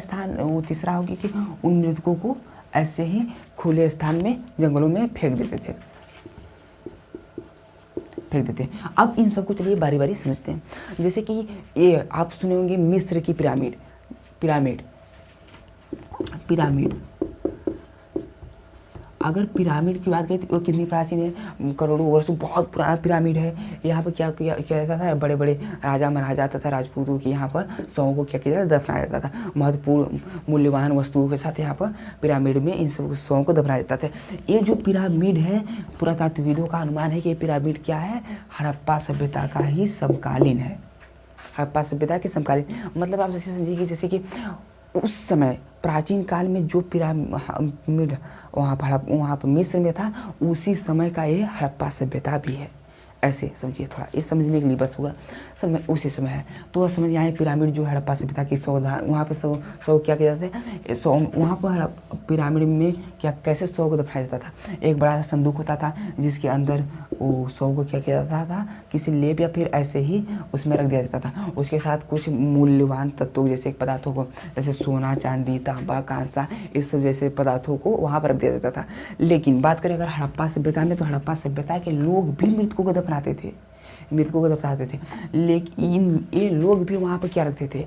होगी कि उन मृतकों को ऐसे ही खुले स्थान में जंगलों में फेंक देते। अब इन सबको चलिए बारी बारी समझते हैं। जैसे कि ये आप सुने होंगे मिस्र की पिरामिड। अगर पिरामिड की बात करें तो वो कितनी प्राचीन है, करोड़ों वर्षों बहुत पुराना पिरामिड है। यहाँ पर क्या जाता था, बड़े बड़े राजा महाराजा तथा राजपूतों की यहाँ पर शवों को क्या किया जाता, दफनाया जाता था। महत्वपूर्ण मूल्यवान वस्तुओं के साथ यहाँ पर पिरामिड में इन सब शवों को दफनाया जाता था। ये जो पिरामिड है, पुरातत्वविदों का अनुमान है कि ये पिरामिड क्या है, हड़प्पा सभ्यता का ही समकालीन है। हड़प्पा सभ्यता के समकालीन मतलब आप जैसे समझिए जैसे कि उस समय प्राचीन काल में जो पिरामिड वहाँ पर मिस्र में था, उसी समय का ये हड़प्पा सभ्यता भी है। ऐसे समझिए, थोड़ा ये समझने के लिए बस हुआ, सब में उसी समय है। तो समझ आए पिरामिड जो हड़प्पा सभ्यता की वहाँ पर सौ क्या किया जाता है, वहाँ पर पिरामिड में क्या कैसे शव को दफनाया जाता था। एक बड़ा सा संदूक होता था जिसके अंदर वो शव को क्या किया जाता था, किसी लेप या फिर ऐसे ही उसमें रख दिया जाता था। उसके साथ कुछ मूल्यवान तत्वों जैसे पदार्थों को, जैसे सोना, चांदी, तांबा, कांसा, इस सब जैसे पदार्थों को वहाँ पर रख दिया जाता था। लेकिन बात करें अगर हड़प्पा सभ्यता में, तो हड़प्पा सभ्यता के लोग भी मृतकों को दफनाते थे। लेकिन ये लोग भी वहाँ पर क्या रखते थे,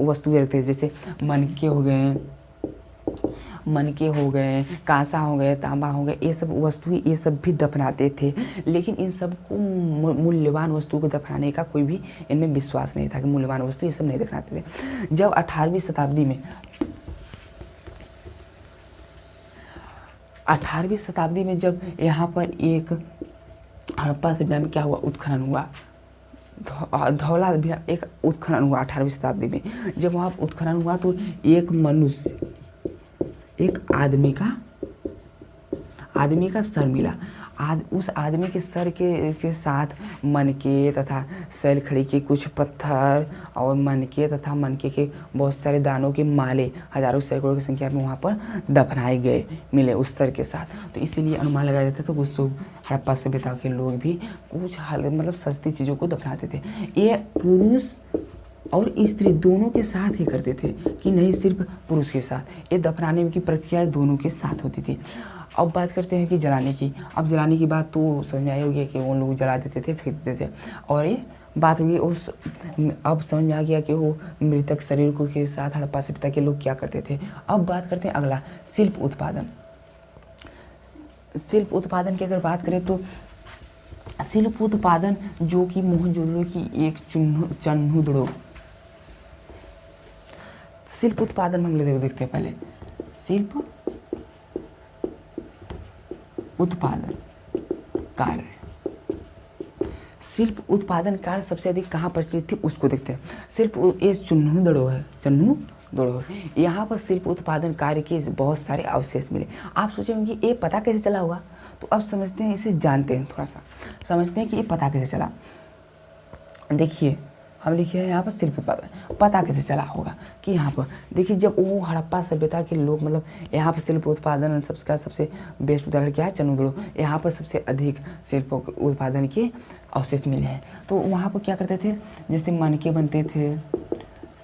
वस्तुएं रखते थे। जैसे मनके हो गए, कांसा हो गए, तांबा हो गए, ये सब वस्तुएं ये सब भी दफनाते थे। लेकिन इन सब को मूल्यवान वस्तुओं को दफनाने का कोई भी इनमें विश्वास नहीं था कि मूल्यवान वस्तु ये सब नहीं दफनाते थे। जब 18वीं शताब्दी में जब यहाँ पर एक हड़प्पा सभ्यता में क्या हुआ, उत्खनन हुआ, धौला भी एक उत्खनन हुआ 18वीं शताब्दी में। जब वहाँ उत्खनन हुआ तो एक मनुष्य, एक आदमी का सर मिला। उस आदमी के सर के साथ मनके तथा सैलखड़ी के कुछ पत्थर और मनके के बहुत सारे दानों के माले हजारों सैकड़ों की संख्या में वहाँ पर दफनाए गए मिले उस सर के साथ। तो इसीलिए अनुमान लगाया जाता था कि हड़प्पा सभ्यता के लोग भी कुछ मतलब सस्ती चीज़ों को दफनाते थे। ये पुरुष और स्त्री दोनों के साथ ही करते थे कि नहीं सिर्फ पुरुष के साथ, ये दफनाने की प्रक्रिया दोनों के साथ होती थी। अब बात करते हैं कि जलाने की। अब जलाने की बात तो समझ में आई होगी कि वो लोग जला देते थे, फेंक देते थे। और ये बात हुई अब समझ में आ गया कि वो मृतक शरीर को के साथ हड़प्पा सभ्यता के लोग क्या करते थे। अब बात करते हैं अगला, शिल्प उत्पादन। शिल्प उत्पादन की अगर बात करें तो शिल्प उत्पादन जो कि मोहनजोदड़ो की एक चन्हुदड़ो शिल्प उत्पादन हम लोग देखते हैं। पहले शिल्प उत्पादन कार्य, शिल्प उत्पादन कार्य सबसे अधिक कहाँ प्रचलित थी उसको देखते हैं। शिल्प ये चन्हुदड़ो है, यहाँ पर शिल्प उत्पादन कार्य के बहुत सारे अवशेष मिले। आप सोचेंगे ये पता कैसे चला होगा, तो अब समझते हैं, इसे जानते हैं, थोड़ा सा समझते हैं कि ये पता कैसे चला। देखिए हम लिखे हैं यहाँ पर शिल्प उत्पादन। पता कैसे चला होगा कि यहाँ पर देखिए, जब वो हड़प्पा सभ्यता के लोग मतलब यहाँ पर शिल्प उत्पादन सबसे बेस्ट उदाहरण क्या है, चंदुदड़ो। यहाँ पर सबसे अधिक शिल्प उत्पादन के अवशेष मिले हैं। तो वहाँ पर क्या करते थे, जैसे मनके बनते थे,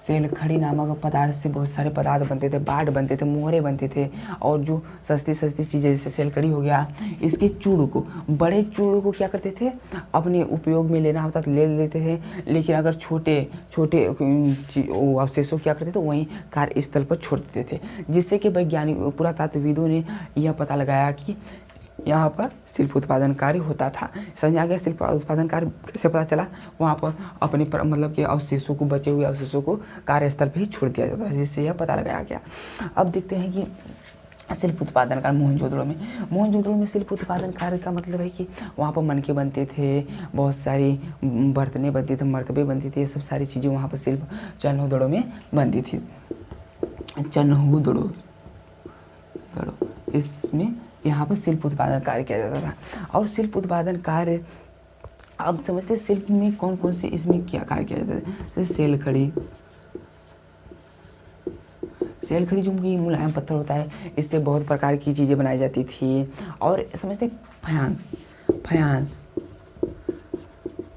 सेलखड़ी नामक पदार्थ से बहुत सारे पदार्थ बनते थे, बाट बनते थे, मोहरे बनते थे, और जो सस्ती चीज़ें जैसे सेलखड़ी हो गया, इसके चूड़ को, बड़े चूड़ को क्या करते थे, अपने उपयोग में लेना होता तो ले लेते थे, लेकिन अगर छोटे अवशेषों क्या करते थे वहीं कार्यस्थल पर छोड़ देते थे, जिससे कि वैज्ञानिक पुरातत्वविदों ने यह पता लगाया कि यहाँ पर शिल्प उत्पादन कार्य होता था। समझ आ गया शिल्प उत्पादन कार्य कैसे पता चला, वहाँ पर अपने मतलब कि अवशेषों को, बचे हुए अवशेषों को कार्यस्थल पर ही छोड़ दिया जाता है, जिससे यह पता लगाया गया। अब देखते हैं कि शिल्प उत्पादन कार्य मोहनजोदड़ो में शिल्प उत्पादन कार्य का मतलब है कि वहाँ पर मनके बनते थे, बहुत सारी बर्तनें बनती थी, मर्तबे बनती थी, ये सब सारी चीज़ें वहाँ पर शिल्प चन्हुदड़ो में बनती थी। चन्हुदड़ो इसमें यहाँ पर शिल्प उत्पादन कार्य किया जाता था। और शिल्प उत्पादन कार्य अब समझते हैं शिल्प में कौन कौन से इसमें क्या कार्य किया जाता है। जैसे सेलखड़ी जो कि मुलायम पत्थर होता है, इससे बहुत प्रकार की चीज़ें बनाई जाती थी। और समझते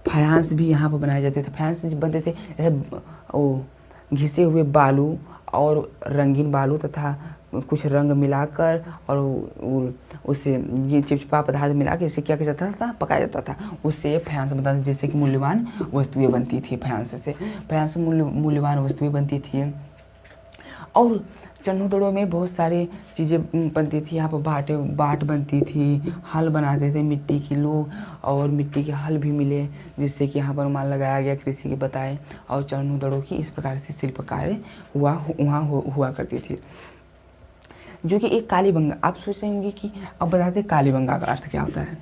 फयांस भी यहाँ पर बनाए जाते थे। फयांस बनते थे जैसे घिसे हुए बालू और रंगीन बालू तथा कुछ रंग मिलाकर और उससे ये चिपचिपा पदार्थ मिला के इसे क्या किया जाता था, पकाया जाता था, उससे फयांस बनता था, जिससे कि मूल्यवान वस्तुएं बनती थी। फयांस मूल्यवान वस्तुएं बनती थी। और चन्हुदड़ो में बहुत सारी चीज़ें बनती थी। यहाँ पर बाट बनती थी, हल बनाते थे मिट्टी की लोग, और मिट्टी के हल भी मिले, जिससे कि यहाँ पर अनुमान लगाया गया कृषि के बताए। और चन्हुदड़ो की इस प्रकार से शिल्प कार्य वहाँ हुआ करती थी। जो कि एक कालीबंगा, आप सोच रहे होंगे कि अब बताते कालीबंगा का अर्थ क्या होता है।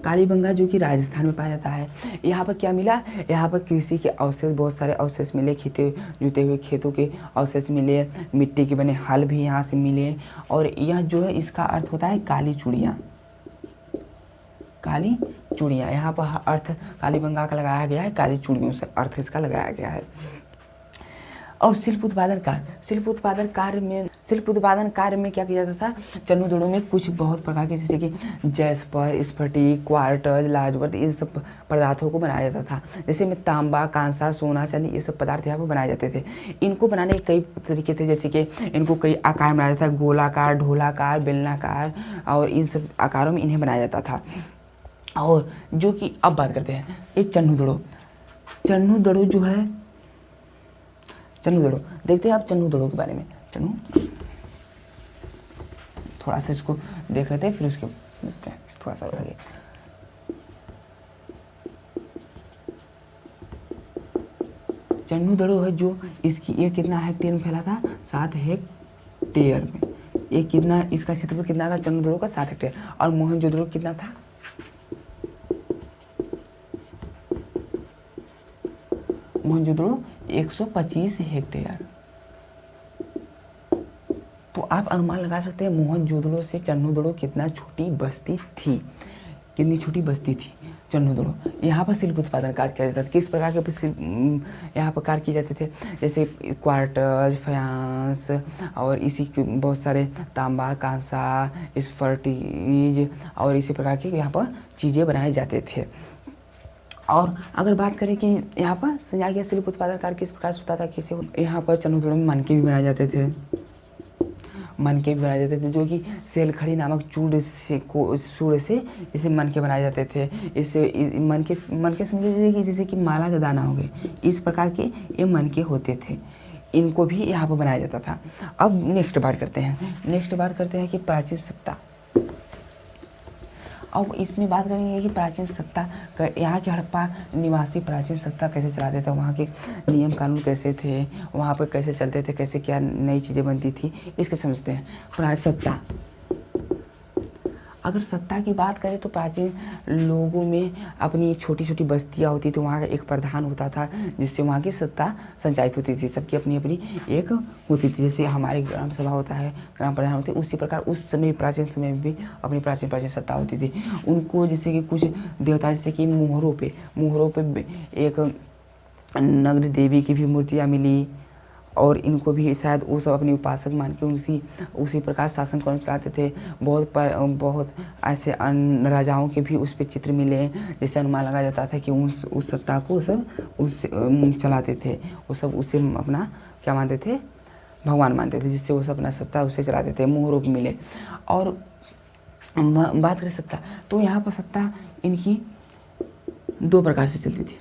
कालीबंगा जो कि राजस्थान में पाया जाता है। यहाँ पर क्या मिला, यहाँ पर कृषि के अवशेष, बहुत सारे अवशेष मिले, जुते हुए खेतों के अवशेष मिले, मिट्टी के बने हल भी यहाँ से मिले। और यह जो है इसका अर्थ होता है काली चूड़ियाँ। यहाँ पर अर्थ कालीबंगा का लगाया गया है, काली चूड़ियों से अर्थ इसका लगाया गया है। और शिल्प उत्पादन कार्य में क्या किया जाता था, चन्हुदड़ो में कुछ बहुत प्रकार के, जैसे कि जैस्पर, स्फटिक, क्वार्ट्ज, लाजवर्थ, इन सब पदार्थों को बनाया जाता था। जैसे में तांबा, कांसा, सोना, चांदी, ये सब पदार्थ यहाँ पर बनाए जाते थे। इनको बनाने के कई तरीके थे, जैसे कि इनको कई आकार बनाया जाता था, गोलाकार, ढोलाकार, बेलनाकार, और इन सब आकारों में इन्हें बनाया जाता था। और जो कि अब बात करते हैं ये चन्हुदड़ो जो है, चन्हुदड़ो देखते हैं आप चन्हुदड़ो के बारे में। थोड़ा सा इसको देख लेते हैं, फिर उसके समझते हैं थोड़ा सा आगे। चन्हुदड़ो है जो इसकी, ये कितना हेक्टेयर में फैला था, 7 हेक्टेयर में। ये कितना, इसका क्षेत्रफल कितना था चन्हुदड़ो का, 7 हेक्टेयर। और मोहनजोदड़ो कितना था, मोहनजोदड़ो 125 हेक्टेयर। तो आप अनुमान लगा सकते हैं मोहनजोदड़ो से चन्हुदड़ो कितना छोटी बस्ती थी, कितनी छोटी बस्ती थी चन्हुदड़ो। यहाँ पर शिल्प उत्पादन कार्य किया जाता था। किस प्रकार के यहाँ पर कार्य किए जाते थे, जैसे क्वार्ट्ज, फयांस, और इसी के बहुत सारे तांबा, कांसा, स्फटिक, और इसी प्रकार के यहाँ पर चीज़ें बनाए जाते थे। और अगर बात करें कि यहाँ पर समझा गया शिल्प उत्पादन कार्य किस प्रकार से होता था, कैसे यहाँ पर चन्हुदड़ो में मनके भी बनाए जाते थे, जो कि सेलखड़ी नामक चूड़ से इसे मनके बनाए जाते थे। इससे मनके समझ कि जैसे कि माला का दाना हो गए, इस प्रकार के ये मनके होते थे, इनको भी यहाँ पर बनाया जाता था। अब नेक्स्ट बात करते हैं कि प्राचीन सत्ता। अब इसमें बात करेंगे कि प्राचीन सत्ता, यहाँ के हड़प्पा निवासी प्राचीन सत्ता कैसे चलाते थे, वहाँ के नियम कानून कैसे थे, वहाँ पर कैसे चलते थे, कैसे क्या नई चीज़ें बनती थी, इसके समझते हैं। प्राचीन सत्ता, अगर सत्ता की बात करें तो प्राचीन लोगों में अपनी छोटी छोटी बस्तियाँ होती थी, वहाँ का एक प्रधान होता था जिससे वहाँ की सत्ता संचालित होती थी। सबकी अपनी अपनी एक होती थी, जैसे हमारे ग्राम सभा होता है, ग्राम प्रधान होते, उसी प्रकार उस समय प्राचीन समय में भी अपनी प्राचीन सत्ता होती थी। उनको जैसे कि कुछ देवता, जैसे कि मोहरों पे एक नग्न देवी की भी मूर्तियाँ मिली, और इनको भी शायद वो सब अपनी उपासक मान के उसी प्रकार शासन करना चाहते थे। बहुत ऐसे राजाओं के भी उस पर चित्र मिले, जिससे अनुमान लगाया जाता था कि उस सत्ता को सब उस चलाते थे। वो सब उसे अपना क्या मानते थे, भगवान मानते थे, जिससे वो सब अपना सत्ता उसे चलाते थे। मोहरों को मिले। और बात करें सत्ता, तो यहाँ पर सत्ता इनकी 2 प्रकार से चलती थी।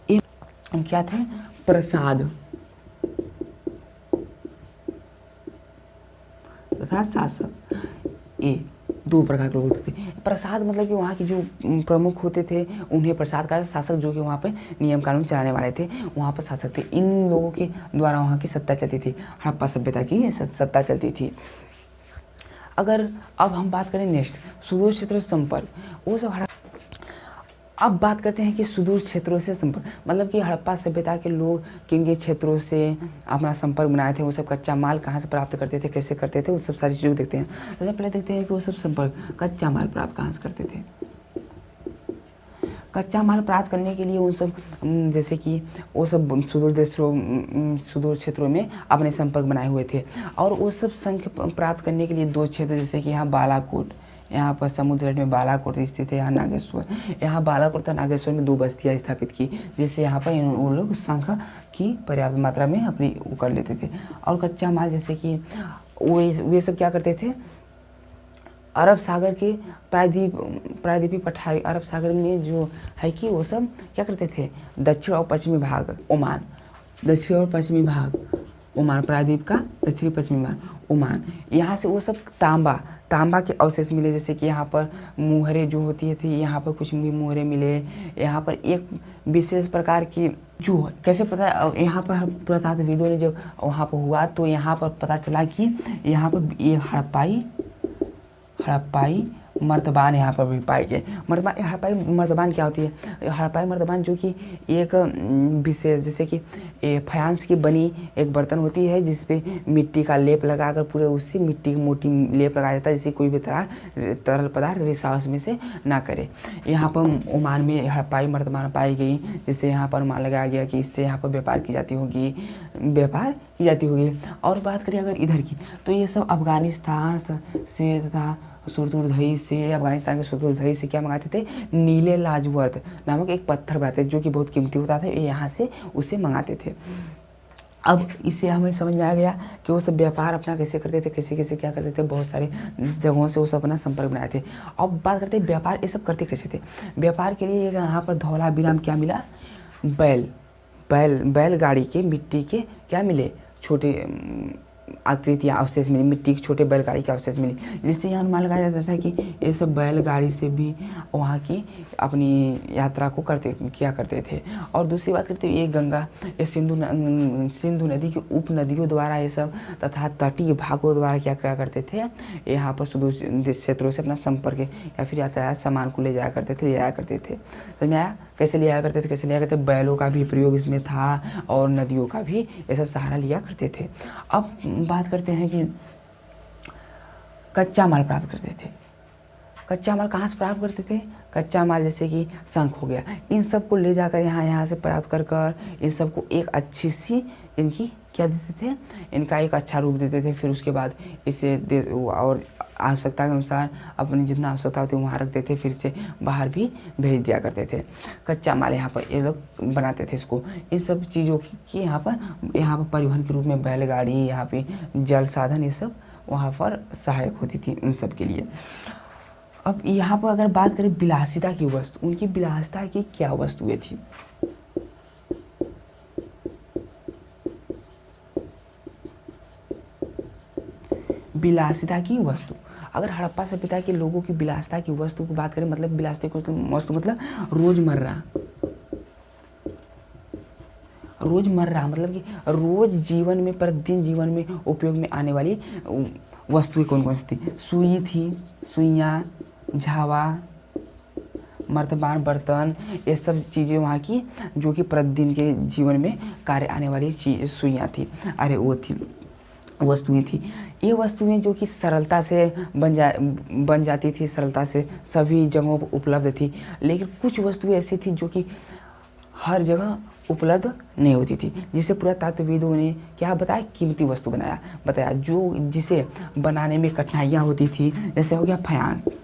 एक क्या थे, प्रसाद तथा शासक। ये 2 प्रकार के लोग होते थे। प्रसाद मतलब कि वहाँ के जो प्रमुख होते थे उन्हें प्रसाद का, शासक जो कि वहाँ पे नियम कानून चलाने वाले थे, वहाँ पर शासक थे। इन लोगों के द्वारा वहाँ की सत्ता चलती थी, हड़प्पा सभ्यता की सत्ता चलती थी। अगर अब हम बात करें नेक्स्ट, सुदूर क्षेत्र संपर्क, वो सब अब बात करते हैं कि सुदूर क्षेत्रों से संपर्क, मतलब कि हड़प्पा सभ्यता के लोग किन के क्षेत्रों से अपना संपर्क बनाए थे, वो सब कच्चा माल कहाँ से प्राप्त करते थे, कैसे करते थे, वो सब सारी चीज़ें देखते हैं। सबसे पहले देखते हैं कि वो सब संपर्क कच्चा माल प्राप्त कहाँ से करते थे। कच्चा माल प्राप्त करने के लिए वो सब जैसे कि वो सब सुदूर क्षेत्रों में अपने संपर्क बनाए हुए थे। और वो सब संख प्राप्त करने के लिए 2 क्षेत्र, जैसे कि यहाँ बालाकोट, यहाँ पर समुद्र तट में बालाकोट स्थित है, यहाँ नागेश्वर। यहाँ बालाकोट तथा नागेश्वर में 2 बस्तियाँ स्थापित की, जिससे यहाँ पर वो लोग शंख की पर्याप्त मात्रा में अपनी वो कर लेते थे। और कच्चा माल जैसे कि वे सब क्या करते थे, अरब सागर के प्रायद्वीपीय पठारी, अरब सागर में जो है कि वो सब क्या करते थे, दक्षिण और पश्चिमी भाग ओमान, दक्षिण और पश्चिमी भाग ओमान, प्रायद्वीप का दक्षिणी पश्चिमी भाग ओमान, यहाँ से वो सब तांबा के अवशेष मिले। जैसे कि यहाँ पर मुहरे जो होती थी, यहाँ पर कुछ भी मुहरे मिले। यहाँ पर एक विशेष प्रकार की जो कैसे पता, यहाँ पर पुरातत्वविदों ने जब वहाँ पर हुआ तो यहाँ पर पता चला कि यहाँ पर ये हड़प्पाई मर्तबान यहाँ पर भी पाए गए। हड़प्पाई मर्तबान क्या होती है, हड़प्पाई मर्तबान जो कि एक विशेष, जैसे कि फायांस की बनी एक बर्तन होती है, जिसपे मिट्टी का लेप लगाकर पूरे उससे मिट्टी की मोटी लेप लगाया जाता है, जिससे कोई भी तरल पदार्थ रिसाव उसमें से ना करे। यहाँ पर ओमान में हड़प्पाई मर्तबान पाई गई, जिससे यहाँ पर अनुमान लगाया गया कि इससे यहाँ पर व्यापार की जाती होगी। और बात करें अगर इधर की, तो ये सब अफगानिस्तान से तथा सुरदुर्धई से, अफगानिस्तान के सुरदुर्धई से क्या मंगाते थे, नीले लाजवर्त नामक एक पत्थर बनाते थे, जो कि बहुत कीमती होता था, यहाँ से उसे मंगाते थे। अब इससे हमें समझ में आ गया कि वो सब व्यापार अपना कैसे करते थे, कैसे क्या करते थे, बहुत सारे जगहों से वो सब अपना संपर्क बनाए थे। अब बात करते हैं व्यापार ये सब करते कैसे थे। व्यापार के लिए यहाँ पर धौलावीराम क्या मिला, बैलगाड़ी के मिट्टी के क्या मिले, छोटे आकृतियाँ अवशेष मिली, मिट्टी के छोटे बैलगाड़ी के अवशेष मिली, जिससे यह अनुमान लगाया जाता है कि ये सब बैलगाड़ी से भी वहाँ की अपनी यात्रा को किया करते थे। और दूसरी बात करते हैं, ये गंगा, ये सिंधु नदी की उप नदियों द्वारा ये सब तथा तटीय भागों द्वारा क्या करते थे, यहाँ पर सुदूर क्षेत्रों से अपना संपर्क या फिर यातायात सामान को ले जाया करते थे। समझ में आया कैसे ले आया करते थे। बैलों का भी प्रयोग इसमें था और नदियों का भी ऐसा सहारा लिया करते थे। अब बात करते हैं कि कच्चा माल प्राप्त करते थे। कच्चा माल कहाँ से प्राप्त करते थे, कच्चा माल जैसे कि शंख हो गया, इन सब को ले जाकर यहाँ से प्राप्त कर इन सबको एक अच्छी सी इनकी क्या देते थे, इनका एक अच्छा रूप देते थे। फिर उसके बाद इसे और आवश्यकता के अनुसार अपनी जितना आवश्यकता होती है वहाँ रखते थे, फिर से बाहर भी भेज दिया करते थे। कच्चा माल यहाँ पर ये लोग बनाते थे इसको। इन सब चीज़ों की यहाँ पर परिवहन के रूप में बैलगाड़ी, यहाँ पे जल साधन, ये सब वहाँ पर सहायक होती थी उन सब के लिए। अब यहाँ पर अगर बात करें विलासिता की वस्तु, उनकी विलासिता की क्या वस्तुएं थी। विलासिता की वस्तु, अगर हड़प्पा सभ्यता के लोगों की विलासिता की वस्तु की बात करें, मतलब विलासिता की वस्तु मतलब रोजमर्रा मतलब कि रोज जीवन में, प्रतिदिन जीवन में उपयोग में आने वाली वस्तुएं कौन कौन सी थी? सुई थी, सुइयाँ, झावा, मर्तबान, बर्तन, ये सब चीज़ें वहाँ की जो कि प्रतिदिन के जीवन में कार्य आने वाली सुइयाँ थी, अरे वो थी, वस्तुएं थी। ये वस्तुएं जो कि सरलता से बन जाती थी, सरलता से सभी जगहों पर उपलब्ध थी। लेकिन कुछ वस्तुएं ऐसी थी जो कि हर जगह उपलब्ध नहीं होती थी, जिसे पुरातत्वविदों ने क्या बताया, कीमती वस्तु बताया जो जिसे बनाने में कठिनाइयाँ होती थी। जैसे हो गया फायांस।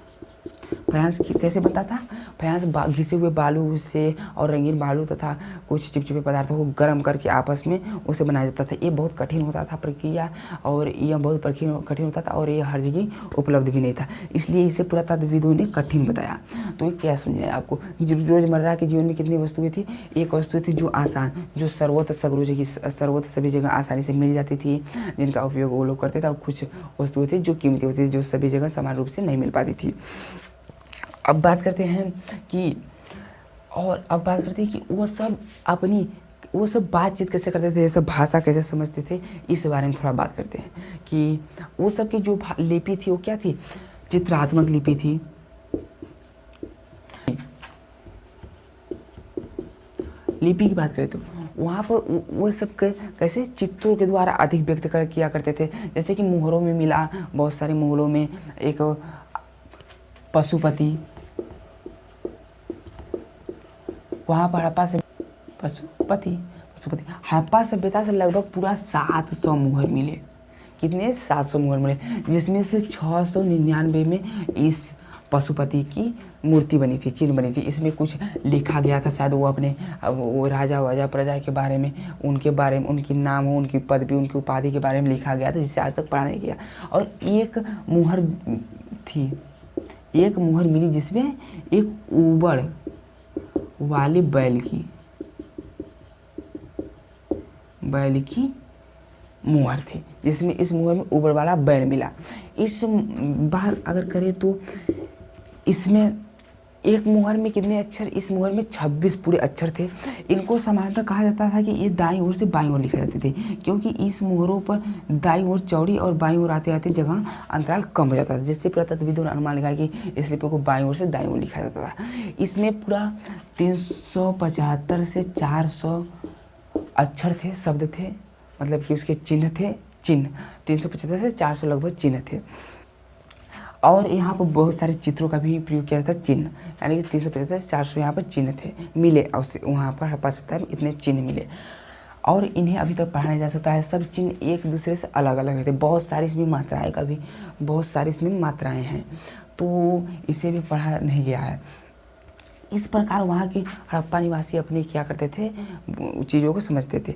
फायांस कैसे बनता था? फायांस घिसे हुए बालू से और रंगीन बालू तथा कुछ चिपचिपे पदार्थों को गर्म करके आपस में उसे बनाया जाता था। ये बहुत कठिन होता था प्रक्रिया, और यह बहुत कठिन होता था, और ये हर जगह उपलब्ध भी नहीं था, इसलिए इसे पुरातत्वविदों ने कठिन बताया। तो ये क्या समझाया आपको? रोजमर्रा के जीवन में कितनी वस्तुएं थी? एक वस्तु थी जो आसान, जो सर्वत्र सभी जगह आसानी से मिल जाती थी, जिनका उपयोग वो लोग करते थे। और कुछ वस्तुएं थी जो कीमती होती थी, जो सभी जगह समान रूप से नहीं मिल पाती थी। अब बात करते हैं कि वो सब बातचीत कैसे करते थे, ये सब भाषा कैसे समझते थे, इस बारे में थोड़ा बात करते हैं। कि वो सब की जो लिपि थी वो क्या थी? चित्रात्मक लिपि थी। लिपि की बात करें तो वहाँ पर वो सब कैसे चित्रों के द्वारा अधिक व्यक्त किया करते थे। जैसे कि मुहरों में मिला, बहुत सारे मुहरों में एक पशुपति, वहाँ पर पशुपति हड़प्पा सभ्यता से लगभग पूरा 700 मुहर मिले। कितने? 700 मुहर मिले, जिसमें से 699 में इस पशुपति की मूर्ति बनी थी, चिन्ह बनी थी। इसमें कुछ लिखा गया था, शायद वो अपने वो राजा वाजा प्रजा के बारे में, उनकी नाम हो, उनकी पदवी, उनकी उपाधि के बारे में लिखा गया था, जिसे आज तक पढ़ा नहीं गया। और एक मुहर मिली जिसमें एक ऊबड़ वाली बैल की मुहर थी, जिसमें इस मुहर में ऊबड़ वाला बैल मिला। इस बार अगर करें तो इसमें एक मुहर में कितने अक्षर? इस मुहर में 26 पूरे अक्षर थे। इनको सामान्यतः कहा जाता था कि ये दाईं ओर से बाईं ओर लिखे जाते थे, क्योंकि इस मुहरों पर दाईं ओर चौड़ी और बाईं ओर आते आते जगह अंतराल कम हो जाता था, जिससे पुरातत्वविदों ने अनुमान लगाया कि इस लिपि को बाईं ओर से दाईं ओर लिखा जाता था। इसमें पूरा 375 से 400 अक्षर थे, शब्द थे, मतलब कि उसके चिन्ह 375 से 400 लगभग चिन्ह थे। और यहाँ पर बहुत सारे चित्रों का भी प्रयोग किया जाता है, चिन्ह, यानी कि 375 से 400 यहाँ पर चिन्ह थे, मिले। और वहाँ पर हड़प्पा सभ्यता में इतने चिन्ह मिले, और इन्हें अभी तक पढ़ा नहीं जा सकता है। सब चिन्ह एक दूसरे से अलग अलग थे। बहुत सारी इसमें मात्राएं हैं, तो इसे भी पढ़ा नहीं गया है। इस प्रकार वहाँ के हड़प्पा निवासी अपने क्या करते थे, चीज़ों को समझते थे।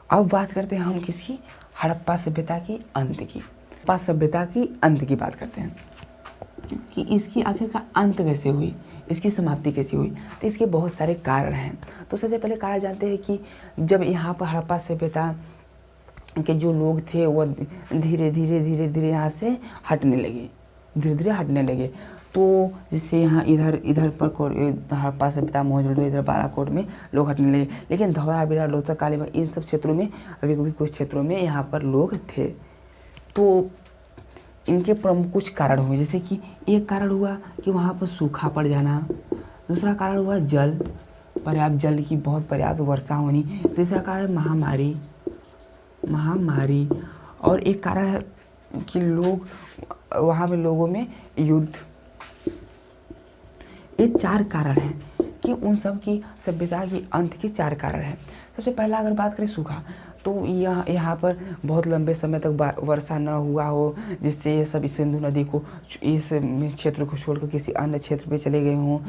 अब बात करते हैं हम किसकी? हड़प्पा सभ्यता की अंत की। हड़प्पा सभ्यता की अंत की बात करते हैं कि इसकी आखिरकार अंत कैसे हुई, इसकी समाप्ति कैसे हुई। तो इसके बहुत सारे कारण हैं। तो सबसे पहले कारण जानते हैं कि जब यहाँ पर हड़प्पा सभ्यता के जो लोग थे वो धीरे धीरे यहाँ से हटने लगे, तो जिससे यहाँ इधर पर हड़प्पा सभ्यता मौजूद हुई, इधर बालाकोट में लोग हटने लगे। लेकिन धौलावीरा, लोथल, कालीबांग, इन सब क्षेत्रों में अभी कुछ क्षेत्रों में यहाँ पर लोग थे। तो इनके प्रमुख कुछ कारण हुए, जैसे कि एक कारण हुआ कि वहाँ पर सूखा पड़ जाना, दूसरा कारण हुआ पर्याप्त जल की बहुत पर्याप्त वर्षा होनी, तीसरा कारण महामारी, और एक कारण है कि वहाँ पे लोगों में युद्ध। ये 4 कारण हैं कि उन सब की सभ्यता की अंत के 4 कारण हैं। सबसे पहला अगर बात करें सूखा, तो यहाँ पर बहुत लंबे समय तक वर्षा न हुआ हो, जिससे ये सब सिंधु नदी को, इस क्षेत्र को छोड़कर किसी अन्य क्षेत्र पे चले गए हों,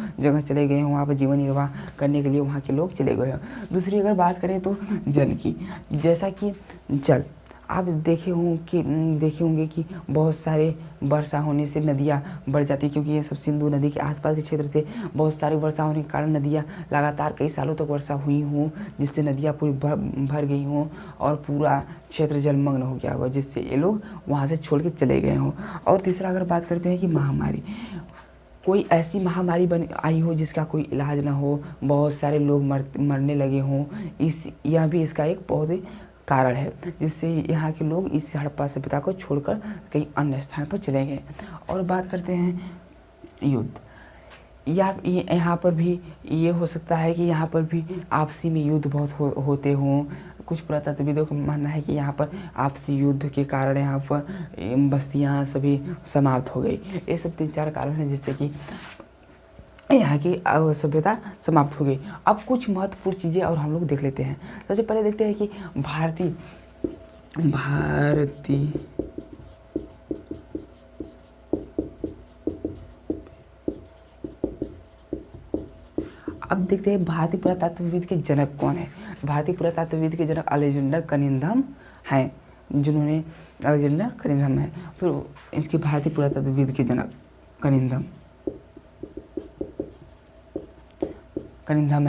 वहाँ पर जीवन निर्वाह करने के लिए वहाँ के लोग चले गए हों। दूसरी अगर बात करें तो जल की, जैसा कि जल आप देखे होंगे कि बहुत सारे वर्षा होने से नदियाँ बढ़ जाती, क्योंकि ये सब सिंधु नदी के आसपास के क्षेत्र थे। बहुत सारी वर्षा होने के कारण नदियाँ लगातार कई सालों तक वर्षा हुई हों, जिससे नदियाँ पूरी भर गई हों और पूरा क्षेत्र जलमग्न हो गया होगा, जिससे ये लोग वहाँ से छोड़ के चले गए हों। और तीसरा अगर बात करते हैं कि महामारी, कोई ऐसी महामारी आई हो जिसका कोई इलाज ना हो, बहुत सारे लोग मरने लगे हों, यह भी इसका एक बहुत कारण है जिससे यहाँ के लोग इस हड़प्पा सभ्यता को छोड़कर कई अन्य स्थान पर चले गए। और बात करते हैं युद्ध। या यहाँ पर भी ये हो सकता है कि यहाँ पर भी आपसी में युद्ध बहुत होते हों। कुछ पुरातत्वविदों का मानना है कि यहाँ पर आपसी युद्ध के कारण यहाँ पर बस्तियाँ सभी समाप्त हो गई। ये सब 3-4 कारण हैं जिससे कि यहाँ की सभ्यता समाप्त हो गई। अब कुछ महत्वपूर्ण चीज़ें और हम लोग देख लेते हैं। सबसे पहले देखते हैं कि भारतीय अब देखते हैं भारतीय पुरातत्वविद के जनक कौन है। भारतीय पुरातत्वविद के जनक अलेक्जेंडर कनिंघम हैं, जिन्होंने अलेक्जेंडर कनिंघम है। फिर इसके भारतीय पुरातत्वविद के जनक कनिंघम